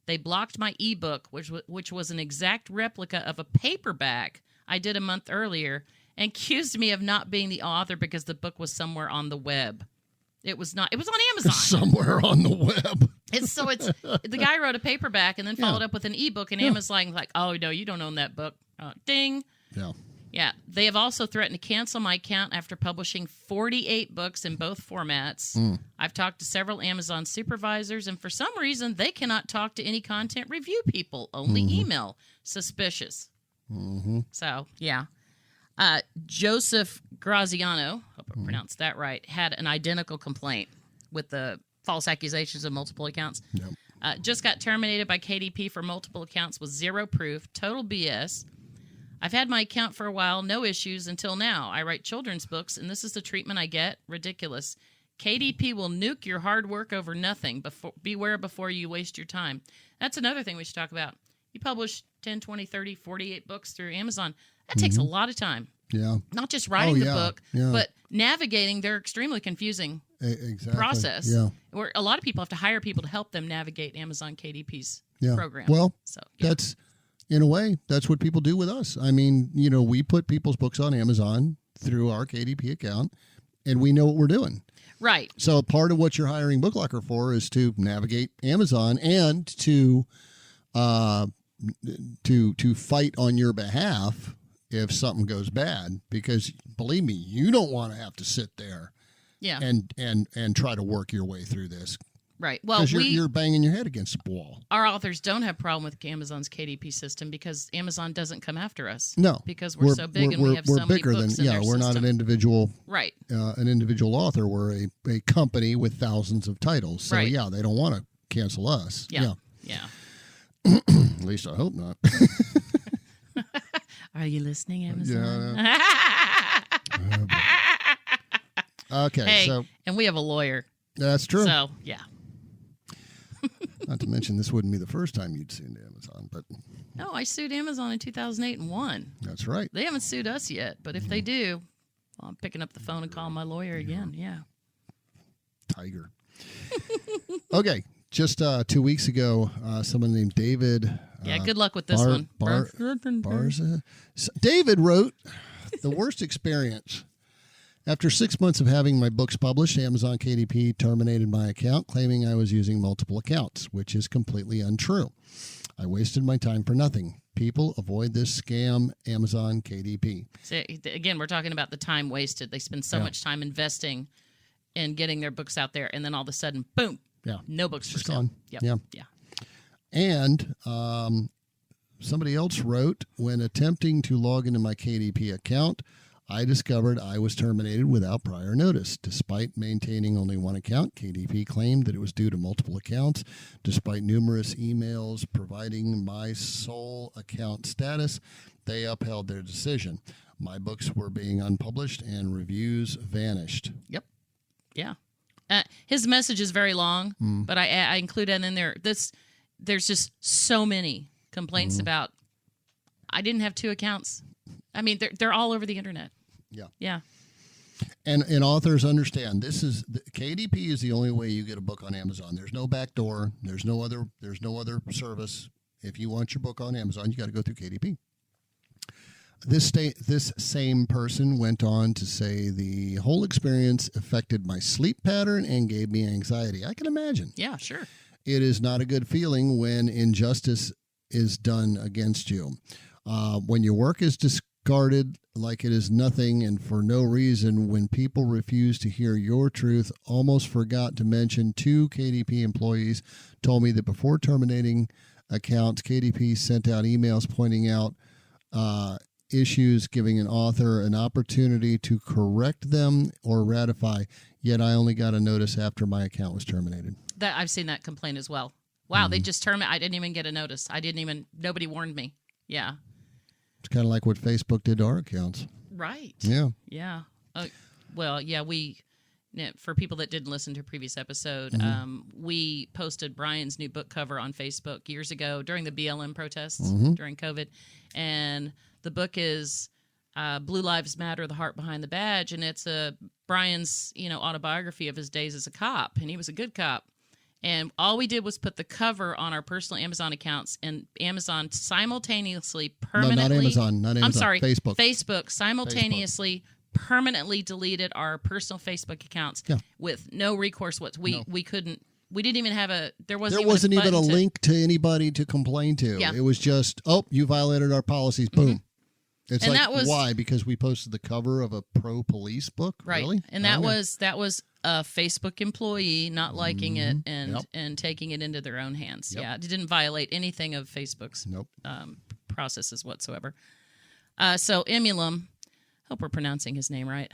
They blocked my ebook, which was an exact replica of a paperback I did a month earlier, and accused me of not being the author because the book was somewhere on the web. It was not. It was on Amazon.
Somewhere on the web.
It's the guy wrote a paperback and then followed up with an ebook, and Amazon's like, oh no, you don't own that book. Ding.
Yeah.
Yeah. They have also threatened to cancel my account after publishing 48 books in both formats. I've talked to several Amazon supervisors, and for some reason, they cannot talk to any content review people. Only email. Suspicious. So, yeah. Joseph Graziano, hope I pronounced that right, had an identical complaint with the false accusations of multiple accounts.
Yep.
Just got terminated by KDP for multiple accounts with zero proof. Total BS. I've had my account for a while, no issues until now. I write children's books, and this is the treatment I get. Ridiculous. KDP will nuke your hard work over nothing. Beware before you waste your time. That's another thing we should talk about. You publish 10, 20, 30, 48 books through Amazon. That takes a lot of time.
Yeah.
Not just writing the book, but navigating their extremely confusing process.
Yeah.
Where a lot of people have to hire people to help them navigate Amazon KDP's program.
Well,
so,
that's, in a way, that's what people do with us. I mean, we put people's books on Amazon through our KDP account, and we know what we're doing.
Right.
So part of what you're hiring BookLocker for is to navigate Amazon and to fight on your behalf if something goes bad, because believe me, you don't want to have to sit there and try to work your way through this.
Right. Well,
because you're banging your head against the wall.
Our authors don't have a problem with Amazon's KDP system because Amazon doesn't come after us.
No,
because we're so big and we have so many books in their
we're not
system.
an individual.
Right.
An individual author. We're a company with thousands of titles. So
right.
They don't want to cancel us.
Yeah.
At least I hope not.
Are you listening, Amazon?
Yeah. Okay.
Hey, and we have a lawyer.
That's true.
So, yeah.
Not to mention, this wouldn't be the first time you'd sued Amazon, but...
No, I sued Amazon in 2008 and won.
That's right.
They haven't sued us yet, but if they do, well, I'm picking up the phone and calling my lawyer again. Yeah.
Tiger. Okay. Just 2 weeks ago, someone named David...
Yeah, good luck with this one.
Barza. David wrote, the worst experience... After 6 months of having my books published, Amazon KDP terminated my account, claiming I was using multiple accounts, which is completely untrue. I wasted my time for nothing. People, avoid this scam, Amazon KDP.
So, again, we're talking about the time wasted. They spend so much time investing in getting their books out there, and then all of a sudden, boom, no books for sale.
Gone.
Yep.
Yeah. And somebody else wrote, when attempting to log into my KDP account, I discovered I was terminated without prior notice. Despite maintaining only one account, KDP claimed that it was due to multiple accounts. Despite numerous emails providing my sole account status, they upheld their decision. My books were being unpublished and reviews vanished.
Yep. Yeah. His message is very long, but I include that in there. There's just so many complaints about, I didn't have two accounts. I mean, they're all over the internet. Yeah.
And authors understand KDP is the only way you get a book on Amazon. There's no back door. There's no other service. If you want your book on Amazon, you got to go through KDP. This same person went on to say the whole experience affected my sleep pattern and gave me anxiety. I can imagine.
Yeah, sure.
It is not a good feeling when injustice is done against you. When your work is discarded like it is nothing and for no reason, when people refuse to hear your truth. Almost forgot to mention 2 KDP employees told me that before terminating accounts, KDP sent out emails pointing out issues, giving an author an opportunity to correct them or ratify, yet I only got a notice after my account was terminated.
That I've seen that complaint as well. Wow, they just terminated. I didn't even get a notice. Nobody warned me. Yeah.
It's kind of like what Facebook did to our accounts.
Right.
Yeah.
Yeah. For people that didn't listen to a previous episode, we posted Brian's new book cover on Facebook years ago during the BLM protests during COVID. And the book is Blue Lives Matter, The Heart Behind the Badge. And it's Brian's, autobiography of his days as a cop. And he was a good cop. And all we did was put the cover on our personal Amazon accounts, and Amazon simultaneously, permanently...
No, not Amazon. I'm sorry, Facebook.
Facebook simultaneously, permanently deleted our personal Facebook accounts with no recourse. We couldn't. We didn't even have there wasn't even a
link to anybody to complain to.
Yeah.
It was just, you violated our policies. Boom. It's
and
like,
that was,
why? Because we posted the cover of a pro-police book?
Right.
Really?
And that was a Facebook employee not liking it and taking it into their own hands. Yep. Yeah. It didn't violate anything of Facebook's processes whatsoever. So Emulum, hope we're pronouncing his name right.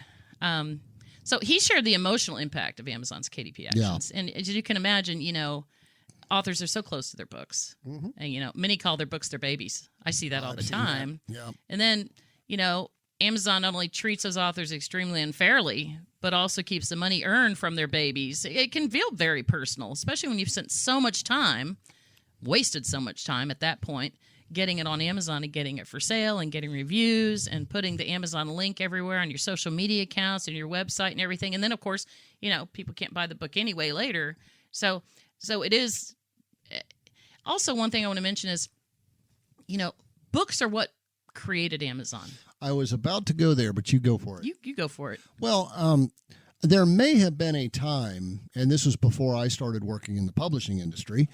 So he shared the emotional impact of Amazon's KDP actions. Yeah. And as you can imagine, authors are so close to their books. Mm-hmm. And, many call their books their babies. I see that all the time.
Yeah.
And then, Amazon not only treats those authors extremely unfairly, but also keeps the money earned from their babies. It can feel very personal, especially when you've spent so much time, wasted so much time at that point, getting it on Amazon and getting it for sale and getting reviews and putting the Amazon link everywhere on your social media accounts and your website and everything. And then, of course, people can't buy the book anyway later. So it is. Also, one thing I want to mention is, books are what created Amazon.
I was about to go there, but you go for it.
You go for it.
Well, there may have been a time, and this was before I started working in the publishing industry,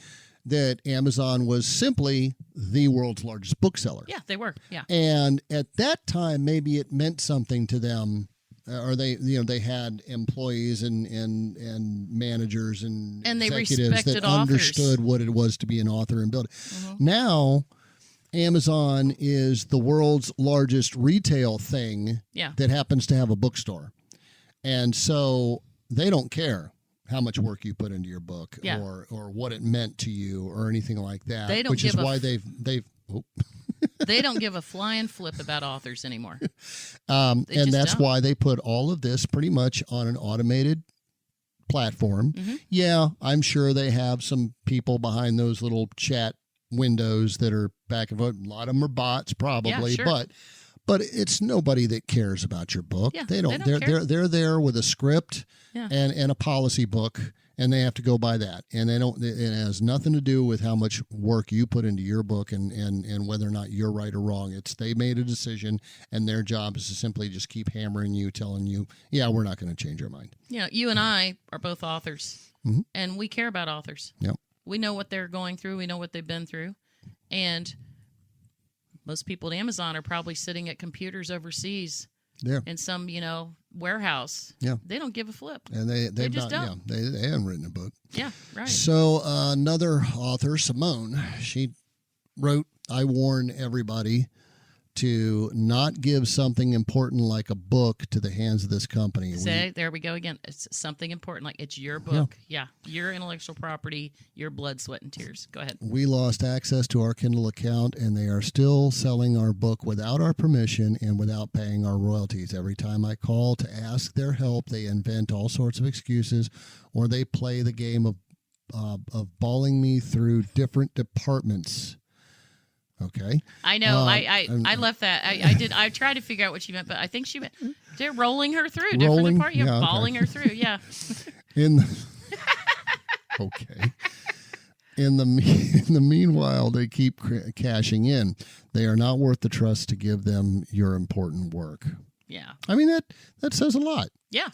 that Amazon was simply the world's largest bookseller.
Yeah, they were. Yeah.
And at that time, maybe it meant something to them, or they had employees and managers and
they
executives that
authors.
Understood what it was to be an author and build it. Mm-hmm. Now, Amazon is the world's largest retail thing that happens to have a bookstore. And so they don't care how much work you put into your book or what it meant to you or anything like that.
They don't
which is why they've
they don't give a flying flip about authors anymore.
And that's why they put all of this pretty much on an automated platform. Mm-hmm. Yeah, I'm sure they have some people behind those little chat windows that are back and forth. A lot of them are bots probably, but it's nobody that cares about your book.
Yeah,
they don't. They're there with a script and a policy book, and they have to go by that. And they don't. It has nothing to do with how much work you put into your book and whether or not you're right or wrong. It's they made a decision, and their job is to simply just keep hammering you, telling you, we're not going to change our mind.
You and I are both authors, and we care about authors.
Yep.
We know what they're going through. We know what they've been through, and most people at Amazon are probably sitting at computers overseas in some, warehouse.
Yeah.
They don't give a flip.
And they
just
not,
don't.
They haven't written a book.
Yeah, right.
So another author, Simone, she wrote, I warn everybody to not give something important like a book to the hands of this company.
There we go again. It's something important, like it's your book. Yeah. Your intellectual property, your blood, sweat, and tears. Go ahead.
We lost access to our Kindle account, and they are still selling our book without our permission and without paying our royalties. Every time I call to ask their help, they invent all sorts of excuses, or they play the game of balling me through different departments. Okay.
I know. I left that. I tried to figure out what she meant, but I think she meant they're rolling her through different departments. Yeah, balling her through. Yeah.
Okay. In the meanwhile, they keep cashing in. They are not worth the trust to give them your important work.
Yeah.
I mean that says a lot.
Yeah.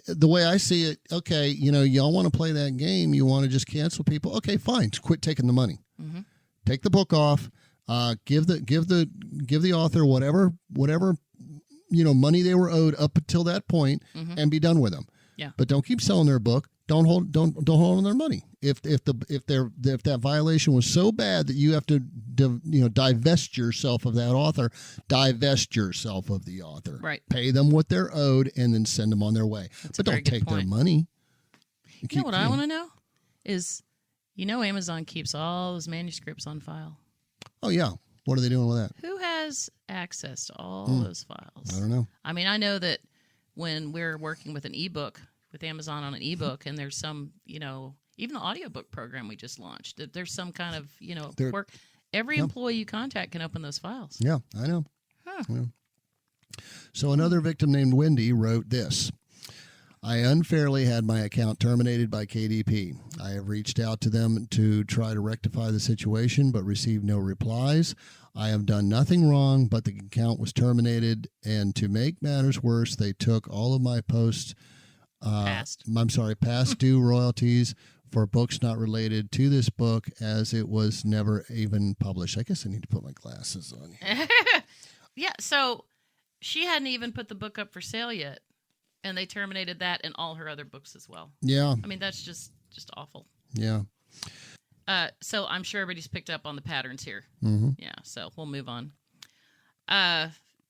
The way I see it, okay, y'all want to play that game, you want to just cancel people. Okay, fine, just quit taking the money. Mm-hmm. Take the book off. Give the author whatever money they were owed up until that point, and be done with them.
Yeah.
But don't keep selling their book. Don't hold on their money. If that violation was so bad that you have to divest yourself of that author, divest yourself of the author.
Right.
Pay them what they're owed and then send them on their way. But don't take their money.
You know what I want to know is, Amazon keeps all those manuscripts on file.
Oh yeah. What are they doing with that?
Who has access to all those files?
I don't know.
I mean, I know that when we're working with an ebook, with Amazon on an ebook, and there's some, even the audiobook program we just launched, that there's some kind of, work. Every employee you contact can open those files.
Yeah, I know.
Huh.
Yeah. So another victim named Wendy wrote this. I unfairly had my account terminated by KDP. I have reached out to them to try to rectify the situation, but received no replies. I have done nothing wrong, but the account was terminated, and to make matters worse, they took all of my past due royalties for books not related to this book, as it was never even published. I guess I need to put my glasses on here.
Yeah, so she hadn't even put the book up for sale yet, and they terminated that and all her other books as well.
Yeah.
I mean, that's just awful.
Yeah.
So I'm sure everybody's picked up on the patterns here.
Mm-hmm.
Yeah, so we'll move on.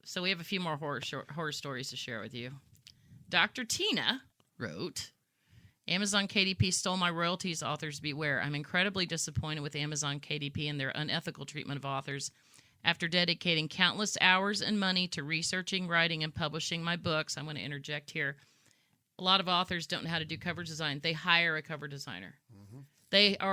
So we have a few more horror stories to share with you. Dr. Tina wrote, Amazon KDP stole my royalties, authors beware. I'm incredibly disappointed with Amazon KDP and their unethical treatment of authors. After dedicating countless hours and money to researching, writing, and publishing my books, I'm going to interject here. A lot of authors don't know how to do cover design. They hire a cover designer. Mm-hmm.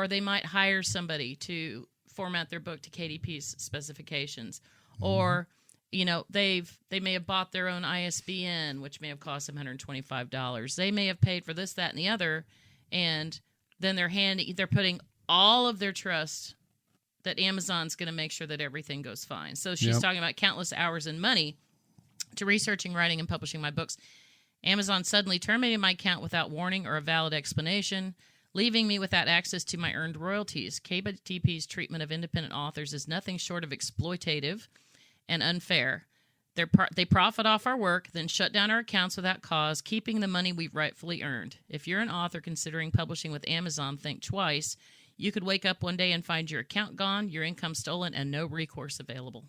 They might hire somebody to format their book to KDP's specifications. Mm-hmm. Or, they may have bought their own ISBN, which may have cost them $125. They may have paid for this, that, and the other, and then they're putting all of their trust that Amazon's going to make sure that everything goes fine. So she's talking about countless hours and money to researching, writing, and publishing my books. Amazon suddenly terminated my account without warning or a valid explanation, leaving me without access to my earned royalties. KDP's treatment of independent authors is nothing short of exploitative and unfair. They profit off our work, then shut down our accounts without cause, keeping the money we've rightfully earned. If you're an author considering publishing with Amazon, think twice. You could wake up one day and find your account gone, your income stolen, and no recourse available.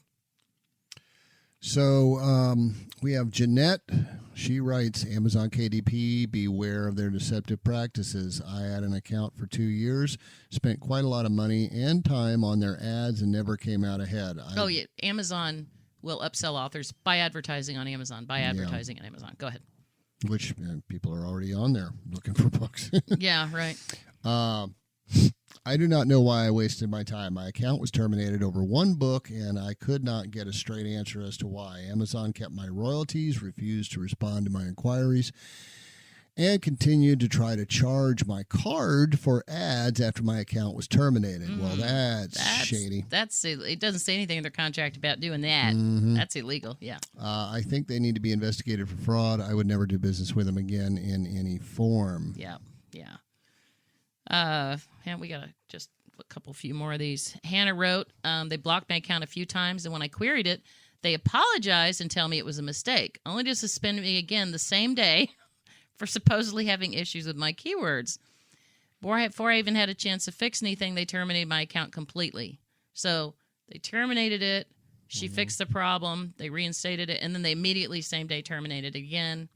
So we have Jeanette. She writes, Amazon KDP, beware of their deceptive practices. I had an account for 2 years, spent quite a lot of money and time on their ads, and never came out ahead.
Yeah. Amazon will upsell authors by advertising on Amazon, on Amazon. Go ahead.
Which people are already on there looking for books.
Yeah, right.
I do not know why I wasted my time. My account was terminated over one book, and I could not get a straight answer as to why. Amazon kept my royalties, refused to respond to my inquiries, and continued to try to charge my card for ads after my account was terminated. Well, that's shady.
It doesn't say anything in their contract about doing that.
Mm-hmm.
That's illegal, yeah.
I think they need to be investigated for fraud. I would never do business with them again in any form.
Yeah. And we got just a few more of these. Hannah wrote, they blocked my account a few times, and when I queried it, they apologized and tell me it was a mistake, only to suspend me again the same day for supposedly having issues with my keywords. Before I even had a chance to fix anything, they terminated my account completely. So they terminated it. She fixed the problem. They reinstated it, and then they immediately, same day, terminated it again.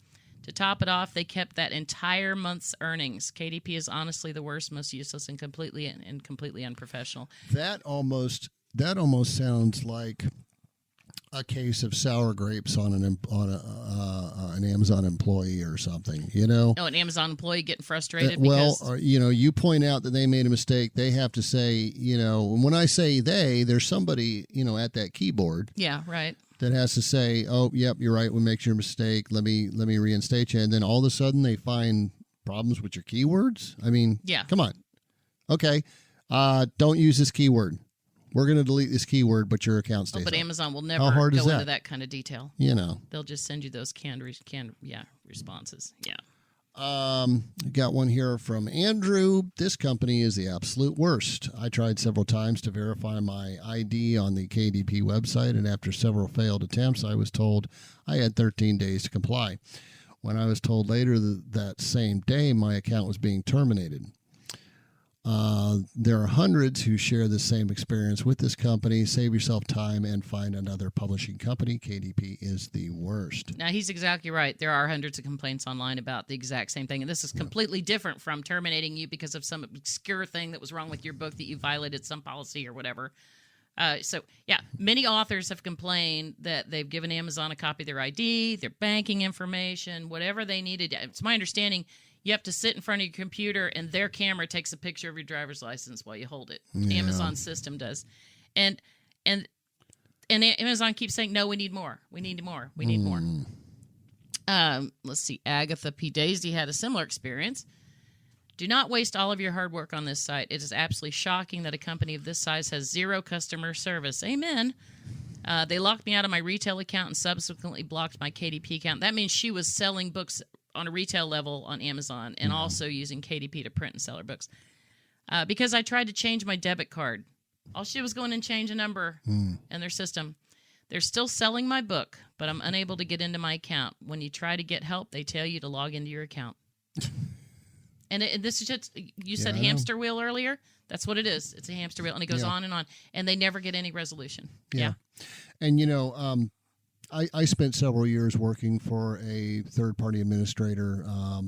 To top it off, they kept that entire month's earnings. KDP is honestly the worst, most useless, and completely unprofessional.
That almost sounds like a case of sour grapes on an Amazon employee or something.
Oh, an Amazon employee getting frustrated.
You point out that they made a mistake. They have to say, and when I say there's somebody, at that keyboard.
Yeah, right.
That has to say, oh, yep, you're right. We make your mistake. Let me reinstate you. And then all of a sudden they find problems with your keywords. I mean, come on. Okay. Don't use this keyword. We're going to delete this keyword, but your account stays.
But
up.
Amazon will never go into that kind of detail. They'll just send you those canned responses. Yeah.
Got one here from Andrew. This company is the absolute worst. I tried several times to verify my ID on the KDP website, and after several failed attempts, I was told I had 13 days to comply. When I was told later that same day my account was being terminated. There are hundreds who share the same experience with this company. Save yourself time and find another publishing company. KDP is the worst.
Now, he's exactly right. There are hundreds of complaints online about the exact same thing. And this is completely different from terminating you because of some obscure thing that was wrong with your book that you violated some policy or whatever. Many authors have complained that they've given Amazon a copy of their ID, their banking information, whatever they needed. It's my understanding you have to sit in front of your computer and their camera takes a picture of your driver's license while you hold it. Yeah. Amazon's system does. And Amazon keeps saying, no, we need more. We need more. We need more. Let's see. Agatha P. Daisy had a similar experience. Do not waste all of your hard work on this site. It is absolutely shocking that a company of this size has zero customer service. Amen. They locked me out of my retail account and subsequently blocked my KDP account. That means she was selling books on a retail level on Amazon and also using KDP to print and sell her books. Because I tried to change my debit card. All she did was go in and change a number in their system. They're still selling my book, but I'm unable to get into my account. When you try to get help, they tell you to log into your account. And this is just, you said hamster wheel earlier? That's what it is. It's a hamster wheel, and it goes on. And they never get any resolution. Yeah.
And, I spent several years working for a third-party administrator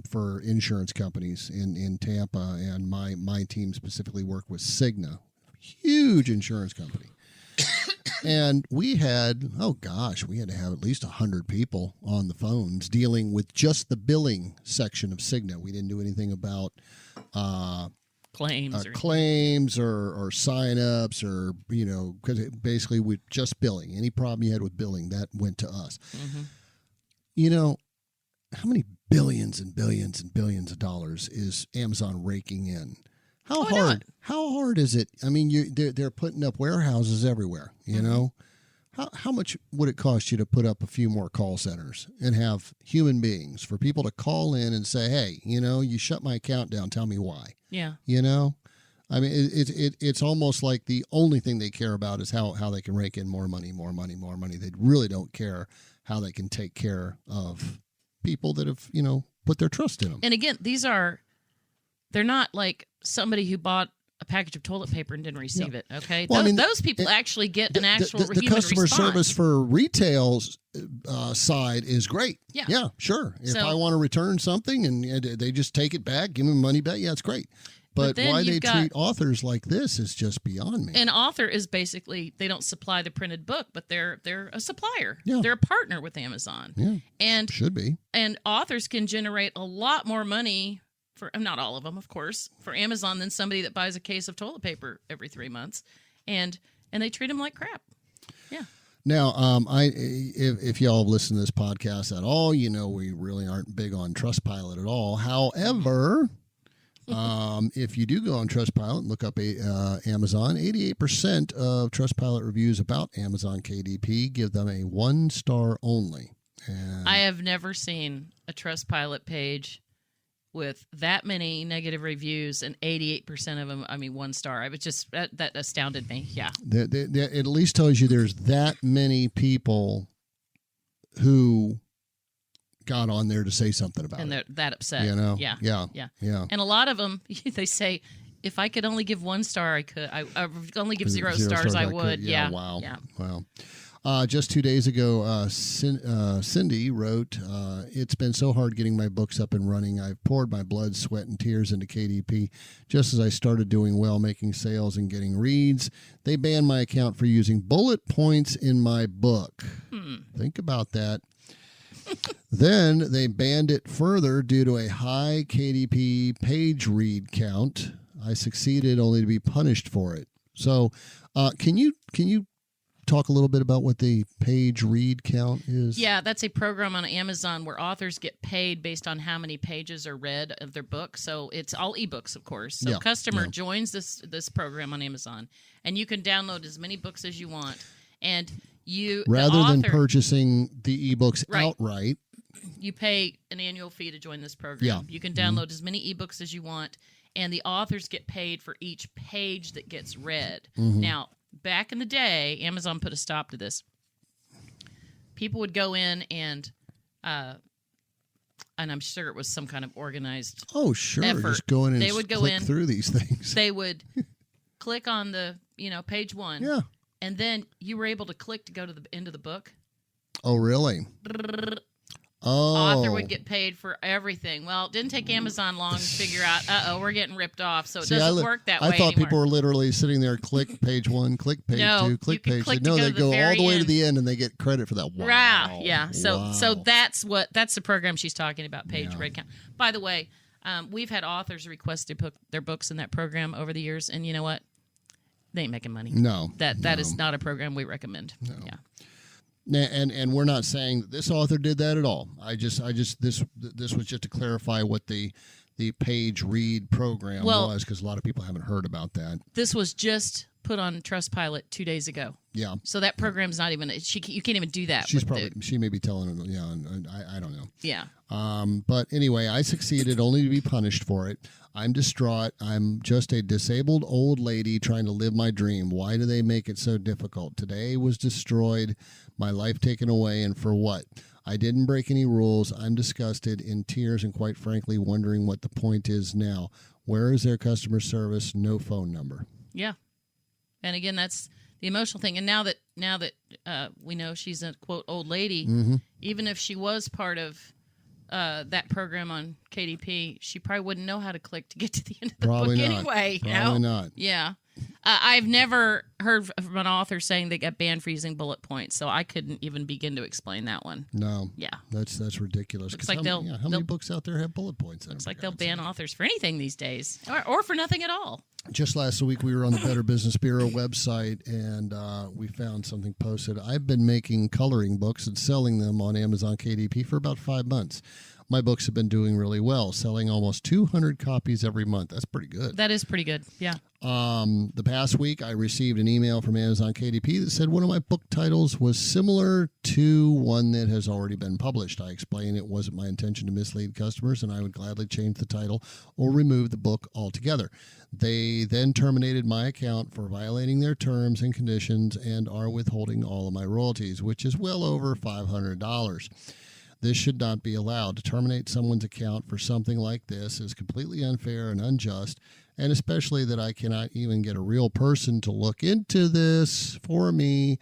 for insurance companies in Tampa, and my team specifically worked with Cigna, huge insurance company. And we had to have at least 100 people on the phones dealing with just the billing section of Cigna. We didn't do anything about claims or sign-ups or, because basically we just billing. Any problem you had with billing, that went to us. Mm-hmm. How many billions and billions and billions of dollars is Amazon raking in? How hard is it? I mean, they're putting up warehouses everywhere, know? How much would it cost you to put up a few more call centers and have human beings for people to call in and say, hey, you shut my account down, tell me why?
Yeah.
I mean, it's almost like the only thing they care about is how they can rake in more money. They really don't care how they can take care of people that have, put their trust in them.
And again, they're not like somebody who bought a package of toilet paper and didn't receive it, okay?
Well,
those people actually get an actual
the
human
customer
response.
service for retail's side is great.
Yeah,
sure. If I want to return something and they just take it back, give me money back, it's great. But why they treat authors like this is just beyond me.
An author is basically, they don't supply the printed book, but they're a supplier.
Yeah.
They're a partner with Amazon.
Yeah,
and
should be.
And authors can generate a lot more money, for not all of them, of course, for Amazon than somebody that buys a case of toilet paper every 3 months. And they treat them like crap. Yeah.
Now, if y'all listen to this podcast at all, we really aren't big on Trustpilot at all. However, if you do go on Trustpilot and look up Amazon, 88% of Trustpilot reviews about Amazon KDP give them a 1-star only. And
I have never seen a Trustpilot page with that many negative reviews and 88% of them, 1 star. I was just, that astounded me. Yeah.
It at least tells you there's that many people who got on there to say something about it.
And they're that upset.
Yeah.
And a lot of them, they say, if I could only give 1 star, I could. I would only give 0 stars, I would. Yeah.
Wow.
Yeah.
Wow. Just 2 days ago, Cindy wrote, it's been so hard getting my books up and running. I've poured my blood, sweat, and tears into KDP. Just as I started doing well, making sales and getting reads, they banned my account for using bullet points in my book. Think about that. Then they banned it further due to a high KDP page read count. I succeeded only to be punished for it. So can you talk a little bit about what the page read count is?
Yeah, that's a program on Amazon where authors get paid based on how many pages are read of their book. So it's all ebooks, of course. So customer joins this program on Amazon, and you can download as many books as you want. And rather than
purchasing the ebooks outright,
you pay an annual fee to join this program. Yeah. You can download as many ebooks as you want, and the authors get paid for each page that gets read. Now, back in the day, Amazon put a stop to this. People would go in and I'm sure it was some kind of organized effort.
Just go in and
they would go
click through these things.
They would click on the page 1.
Yeah.
And then you were able to click to go to the end of the book.
Oh, really?
Author would get paid for everything. Well, it didn't take Amazon long to figure out, we're getting ripped off, so it doesn't work that way
I thought
anymore.
people were literally sitting there, click page 1, click page 2, click page 2. No, they go all the way to the end, and they get credit for that. Wow.
Right. Yeah. So that's the program she's talking about, page read count. By the way, we've had authors request to put their books in that program over the years, and you know what? They ain't making money.
No.
That is not a program we recommend.
No.
Yeah.
And we're not saying that this author did that at all. This was just to clarify what the the page read program was, because a lot of people haven't heard about that.
This was just put on Trustpilot 2 days ago.
Yeah.
So that program's not even. You can't even do that.
She may be telling them. Yeah, I don't know.
Yeah.
But anyway, I succeeded only to be punished for it. I'm distraught. I'm just a disabled old lady trying to live my dream. Why do they make it so difficult? Today was destroyed, my life taken away, and for what? I didn't break any rules. I'm disgusted, in tears, and quite frankly wondering what the point is now. Where is their customer service? No phone number.
Yeah. And again, that's the emotional thing. And now that we know she's a, quote, old lady, even if she was part of that program on KDP, she probably wouldn't know how to click to get to the end of the book anyway.
Probably not.
Yeah. I've never heard from an author saying they got banned for using bullet points, so I couldn't even begin to explain that one.
No.
Yeah.
That's ridiculous.
Looks like
how many books out there have bullet points in them?
Looks like they'll ban authors for anything these days, or for nothing at all.
Just last week, we were on the Better Business Bureau website, and we found something posted. I've been making coloring books and selling them on Amazon KDP for about 5 months. My books have been doing really well, selling almost 200 copies every month. That's pretty good.
That is pretty good, yeah.
The past week, I received an email from Amazon KDP that said one of my book titles was similar to one that has already been published. I explained it wasn't my intention to mislead customers, and I would gladly change the title or remove the book altogether. They then terminated my account for violating their terms and conditions and are withholding all of my royalties, which is well over $500. This should not be allowed. To terminate someone's account for something like this is completely unfair and unjust, and especially that I cannot even get a real person to look into this for me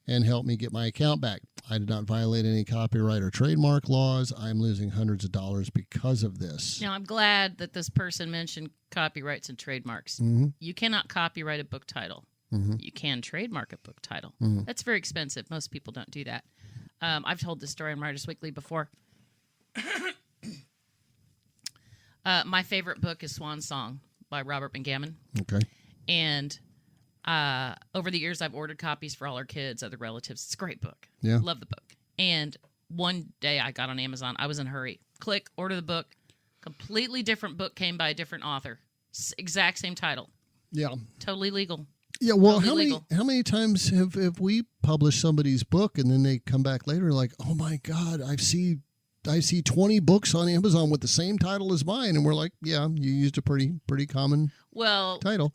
and help me get my account back. I did not violate any copyright or trademark laws. I'm losing hundreds of dollars because of this.
Now, I'm glad that this person mentioned copyrights and trademarks. You cannot copyright a book title. You can trademark a book title. That's very expensive. Most people don't do that. I've told this story on Writers Weekly before. My favorite book is Swan Song by Robert Bengaman.
Okay.
And over the years, I've ordered copies for all our kids, other relatives. It's a great book.
Yeah.
Love the book. And one day I got on Amazon. I was in a hurry. Click, order the book. Completely different book came by a different author. Exact same title.
Yeah.
Totally legal.
Yeah, well,
totally
how many times have we published somebody's book and then they come back later like, oh my God, I see 20 books on Amazon with the same title as mine, and we're like, yeah, you used a pretty common title.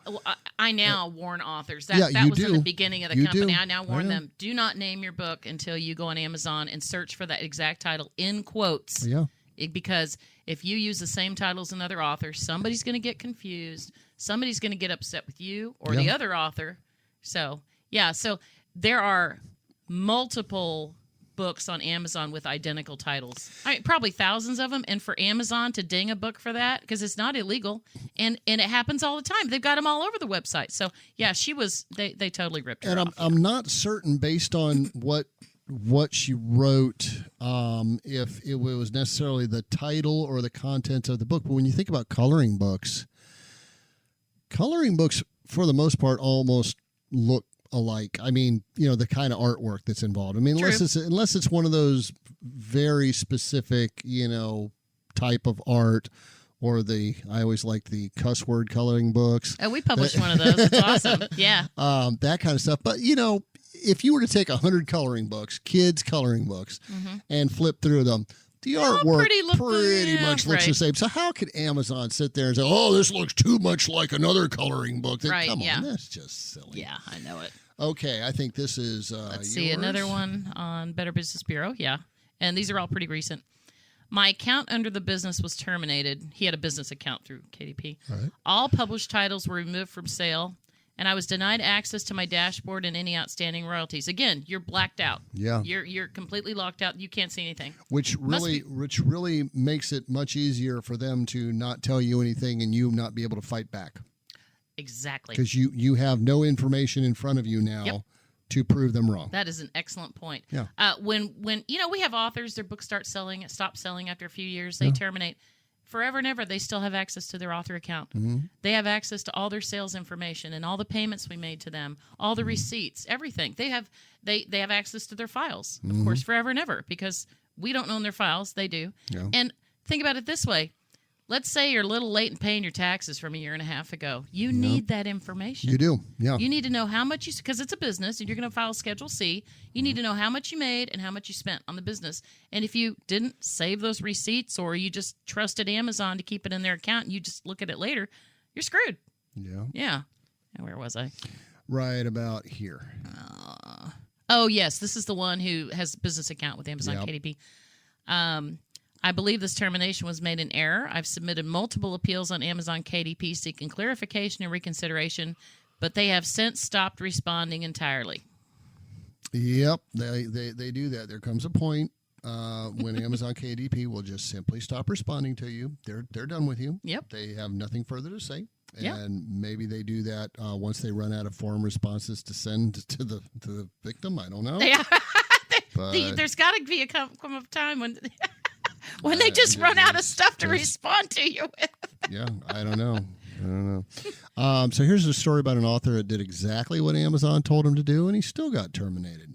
I now warn authors. That was in the beginning of the
You
company.
do.
I now warn them, do not name your book until you go on Amazon and search for that exact title in quotes.
Yeah.
Because if you use the same title as another author, somebody's going to get confused. Somebody's going to get upset with you or the other author. So there are multiple books on Amazon with identical titles. I mean, probably thousands of them. And for Amazon to ding a book for that, because it's not illegal, and it happens all the time. They've got them all over the website. So, yeah, they totally ripped her off.
I'm not certain based on what she wrote, if it was necessarily the title or the contents of the book. But when you think about coloring books for the most part almost look alike. I mean, the kind of artwork that's involved. I mean, unless it's one of those very specific, type of art, or I always liked the cuss word coloring books.
Oh, we published one of those. It's awesome. Yeah.
That kind of stuff. But, if you were to take 100 coloring books, kids coloring books, and flip through them, the artwork pretty much looks the same. So how could Amazon sit there and say, oh, this looks too much like another coloring book? Come on, that's just silly.
Yeah, I know it.
Okay, I think this is
Let's see, another one on Better Business Bureau. Yeah, and these are all pretty recent. My account under the business was terminated. He had a business account through KDP.
Right.
All published titles were removed from sale, and I was denied access to my dashboard and any outstanding royalties. Again, you're blacked out.
Yeah.
You're completely locked out. You can't see anything.
Which really makes it much easier for them to not tell you anything and you not be able to fight back.
Exactly.
Because you have no information in front of you now to prove them wrong.
That is an excellent point.
Yeah.
When we have authors, their books stop selling after a few years, they terminate. Forever and ever, they still have access to their author account. They have access to all their sales information and all the payments we made to them, all the receipts, everything. They have access to their files, of course, forever and ever, because we don't own their files. They do.
Yeah.
And think about it this way. let's say you're a little late in paying your taxes from a year and a half ago. You need that information.
You do, yeah.
You need to know how much you, because it's a business and you're going to file Schedule C. You need to know how much you made and how much you spent on the business. And if you didn't save those receipts or you just trusted Amazon to keep it in their account and you just look at it later, you're screwed.
Yeah.
Yeah. Where was I?
Right about here.
Oh, yes. This is the one who has a business account with Amazon KDP. I believe this termination was made in error. I've submitted multiple appeals on Amazon KDP seeking clarification and reconsideration, but they have since stopped responding entirely.
Yep, they do that. There comes a point when Amazon KDP will just simply stop responding to you. They're done with you.
Yep.
They have nothing further to say.
Yep.
And maybe they do that once they run out of form responses to send to the victim. I don't know.
Yeah.
But
there's got to be a come a time when they just run out of stuff to respond to you with.
Yeah, I don't know. So here's a story about an author that did exactly what Amazon told him to do, and he still got terminated.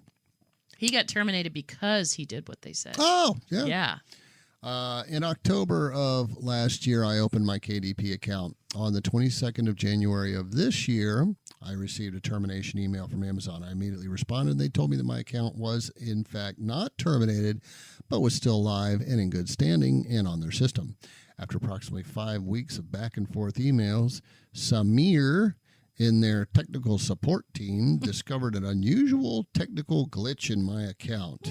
He got terminated because he did what they said.
Oh, yeah.
Yeah.
In October of last year, I opened my KDP account. On the 22nd of January of this year, I received a termination email from Amazon. I immediately responded. They told me that my account was, in fact, not terminated, but was still live and in good standing and on their system. After approximately 5 weeks of back and forth emails, Samir in their technical support team discovered an unusual technical glitch in my account.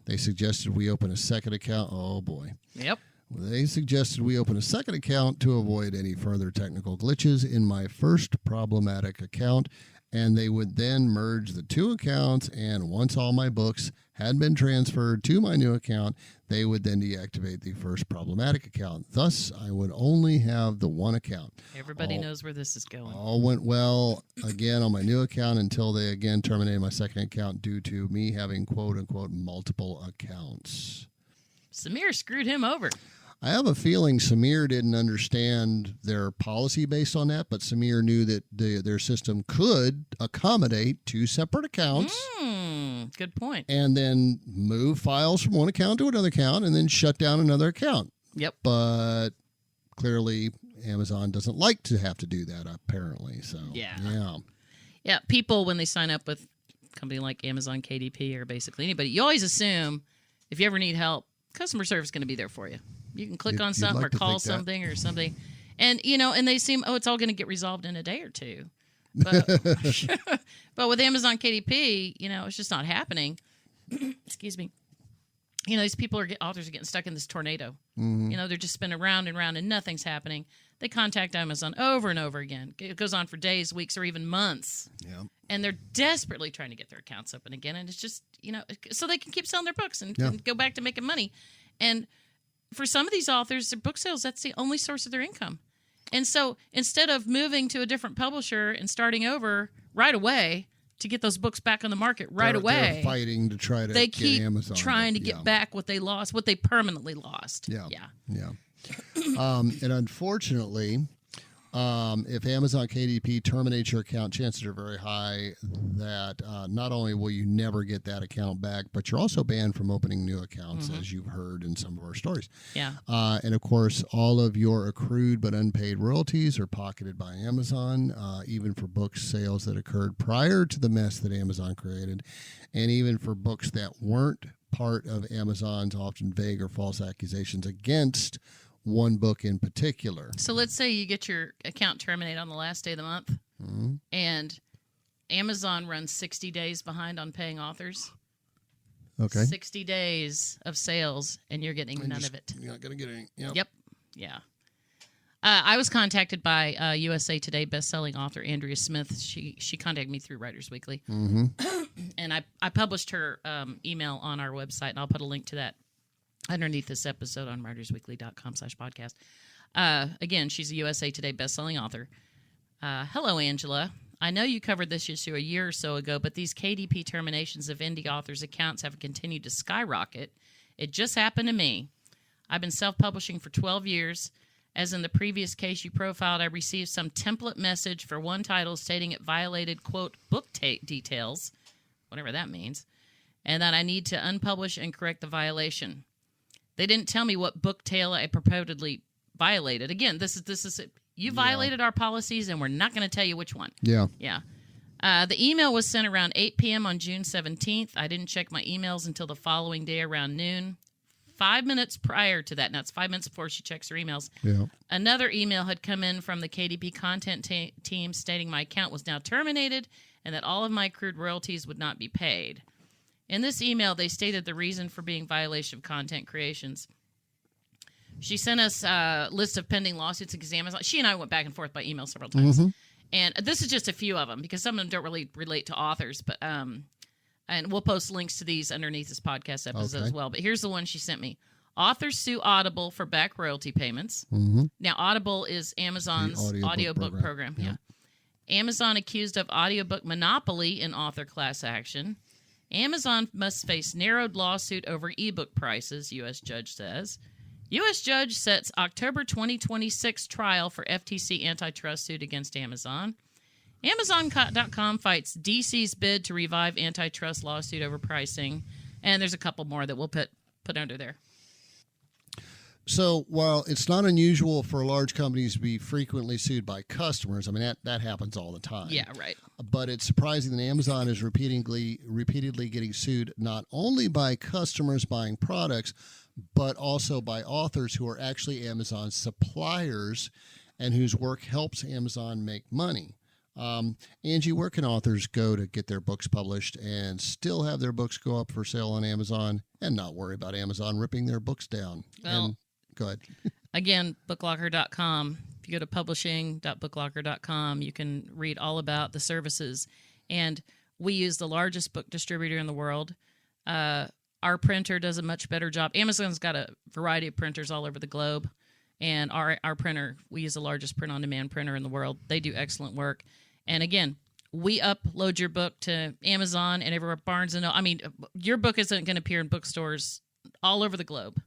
They suggested we open a second account. Oh, boy.
Yep.
They suggested we open a second account to avoid any further technical glitches in my first problematic account, and they would then merge the two accounts, and once all my books had been transferred to my new account, they would then deactivate the first problematic account. Thus, I would only have the one account.
Everybody knows where this is going.
All went well again on my new account until they again terminated my second account due to me having quote-unquote multiple accounts.
Samir screwed him over.
I have a feeling Samir didn't understand their policy based on that, but Samir knew that their system could accommodate two separate accounts.
Good point.
And then move files from one account to another account and then shut down another account.
Yep.
But clearly Amazon doesn't like to have to do that, apparently. So,
yeah. People, when they sign up with a company like Amazon KDP or basically anybody, you always assume if you ever need help, customer service is going to be there for you. You can click on something or call something or something. And, and they seem, it's all going to get resolved in a day or two. But, but with Amazon KDP, it's just not happening. Excuse me. These authors are getting stuck in this tornado.
Mm-hmm.
They're just spinning round and round and nothing's happening. They contact Amazon over and over again. It goes on for days, weeks, or even months.
Yeah.
And they're desperately trying to get their accounts open again. And it's just, so they can keep selling their books and go back to making money. And for some of these authors, their book sales, that's the only source of their income. And so instead of moving to a different publisher and starting over right away to get those books back on the market away,
they're fighting to try to
get
Amazon.
Trying to get back what they lost, what they permanently lost.
Yeah. And unfortunately, if Amazon KDP terminates your account, chances are very high that not only will you never get that account back, but you're also banned from opening new accounts, as you've heard in some of our stories.
Yeah.
And of course, all of your accrued but unpaid royalties are pocketed by Amazon, even for book sales that occurred prior to the mess that Amazon created, and even for books that weren't part of Amazon's often vague or false accusations against one book in particular.
So let's say you get your account terminated on the last day of the month, and Amazon runs 60 days behind on paying authors.
Okay.
60 days of sales, and you're getting none of it.
You're not going to get any.
Yep. Yeah. I was contacted by USA Today bestselling author Andrea Smith. She contacted me through Writers Weekly. And I published her email on our website, and I'll put a link to that underneath this episode on writersweekly.com/podcast. Again, she's a USA Today bestselling author. Hello, Angela. I know you covered this issue a year or so ago, but these KDP terminations of indie authors' accounts have continued to skyrocket. It just happened to me. I've been self-publishing for 12 years. As in the previous case you profiled, I received some template message for one title stating it violated, quote, book details, whatever that means, and that I need to unpublish and correct the violation. They didn't tell me what book tale I purportedly violated. Again, this is you violated our policies, and we're not going to tell you which one.
Yeah.
Yeah. The email was sent around 8 p.m. on June 17th. I didn't check my emails until the following day around noon. 5 minutes prior to that, now it's 5 minutes before she checks her emails, another email had come in from the KDP content team stating my account was now terminated and that all of my accrued royalties would not be paid. In this email, they stated the reason for being violation of content creations. She sent us a list of pending lawsuits against Amazon. She and I went back and forth by email several times. And this is just a few of them because some of them don't really relate to authors, but and we'll post links to these underneath this podcast episode as well. But here's the one she sent me. Authors sue Audible for back royalty payments. Now, Audible is Amazon's audiobook program. Yeah. Amazon accused of audiobook monopoly in author class action. Amazon must face narrowed lawsuit over ebook prices, U.S. judge says. U.S. judge sets October 2026 trial for FTC antitrust suit against Amazon. Amazon.com fights DC's bid to revive antitrust lawsuit over pricing. And there's a couple more that we'll put under there.
So while it's not unusual for large companies to be frequently sued by customers, I mean, that happens all the time.
Yeah, right.
But it's surprising that Amazon is repeatedly getting sued not only by customers buying products, but also by authors who are actually Amazon's suppliers and whose work helps Amazon make money. Angie, where can authors go to get their books published and still have their books go up for sale on Amazon and not worry about Amazon ripping their books down?
Well,
go ahead.
Again, booklocker.com. If you go to publishing.booklocker.com, you can read all about the services. And we use the largest book distributor in the world. Our printer does a much better job. Amazon's got a variety of printers all over the globe. And our printer, we use the largest print-on-demand printer in the world. They do excellent work. And again, we upload your book to Amazon and everywhere, Barnes & Noble. I mean, your book isn't going to appear in bookstores all over the globe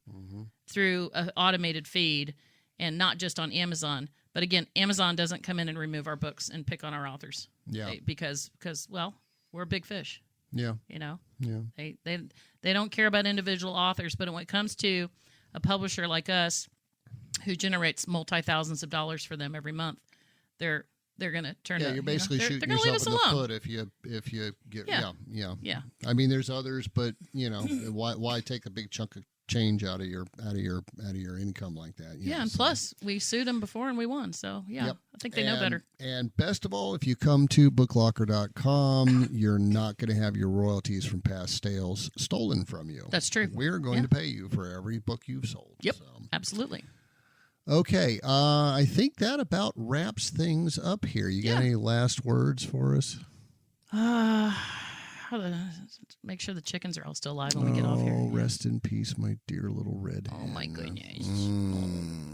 through an automated feed and not just on Amazon. But again, Amazon doesn't come in and remove our books and pick on our authors. Yeah. Because well, we're a big fish.
Yeah.
You know?
Yeah.
They don't care about individual authors, but when it comes to a publisher like us who generates multi-thousands of dollars for them every month, they're going to turn.
Yeah, you're basically shooting yourself in the foot if you get. Yeah. I mean, there's others, but why take a big chunk of change out of your income like that?
And plus we sued them before and we won, so I think they know better.
And best of all, if you come to booklocker.com, you're not going to have your royalties from past sales stolen from you.
That's true.
We're going to pay you for every book you've sold.
Yep, absolutely.
Okay, I think that about wraps things up here. You got any last words for us?
Make sure the chickens are all still alive when we get off here.
Oh, rest in peace, my dear little red hen.
Oh, my goodness.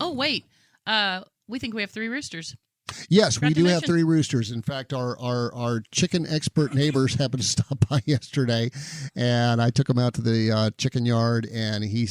Oh, wait. We think we have 3 roosters.
Yes, we do have 3 roosters. In fact, our chicken expert neighbors happened to stop by yesterday, and I took him out to the chicken yard, and he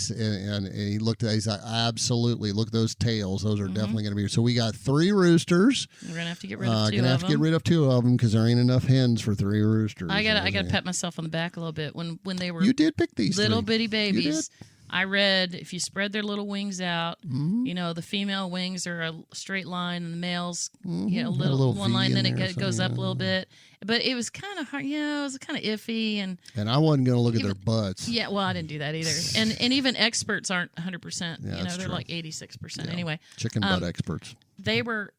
looked at it. He said, absolutely, look at those tails. Those are definitely going to be. So we got 3 roosters.
We're going to have to get rid of 2 of them.
Get rid of 2 of them because there ain't enough hens for 3 roosters.
I got to pat myself on the back a little bit. When they were
you did pick these
little
3.
bitty babies. I read if you spread their little wings out, the female wings are a straight line and the males, a little one line, then it goes up a little bit. But it was kind of hard. Yeah, it was kind of iffy. And
I wasn't going to look at their butts.
Yeah, well, I didn't do that either. And even experts aren't 100%. They're true. Like 86%. Yeah. Anyway.
Chicken butt experts.
They were,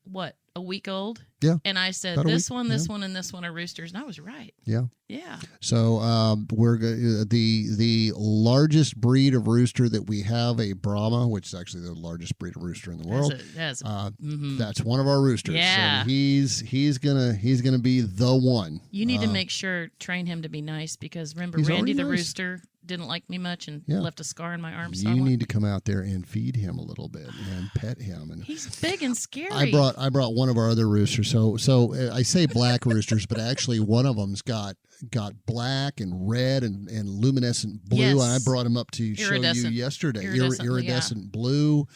a week old?
Yeah.
And I said, this one, and this one are roosters. And I was right.
Yeah.
Yeah.
So we're the largest breed of rooster that we have, a Brahma, which is actually the largest breed of rooster in the world. That's one of our roosters.
Yeah.
So he's gonna be the one.
You need to make sure, train him to be nice because remember, Randy the rooster didn't like me much and left a scar in my arm. So
you need to come out there and feed him a little bit and pet him. And
he's big and scary.
I brought one of our other roosters. So I say black roosters, but actually one of them's got black and red and luminescent blue.
Yes.
And I brought him up to show you yesterday. Iridescent blue.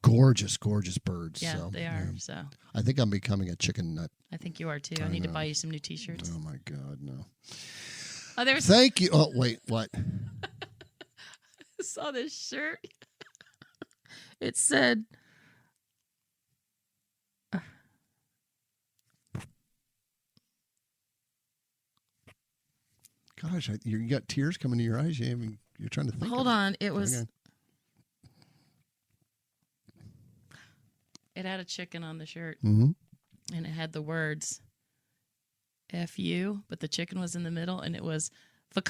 Gorgeous birds.
Yeah, they are. So
I think I'm becoming a chicken nut.
I think you are too. I need to buy you some new T-shirts.
Oh my God, no.
Oh, there's.
Thank you. Oh wait, what?
I saw this shirt. It said,
Gosh, you got tears coming to your eyes. You're trying to think.
Hold on. It was.
Okay.
It had a chicken on the shirt,
Mm-hmm.
and it had the words "F you," but the chicken was in the middle, and it was "Fuck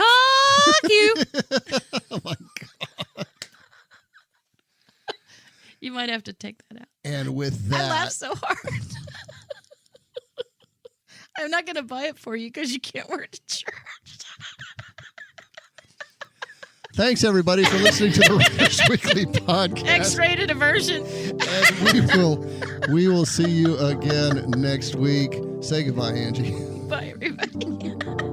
you."
Oh my God.
You might have to take that out.
And with that,
I laughed so hard. I'm not going to buy it for you because you can't wear it to church.
thanks everybody for listening to the Writers Weekly podcast.
X-rated version.
And we will see you again next week. Say goodbye, Angie.
Bye, everybody.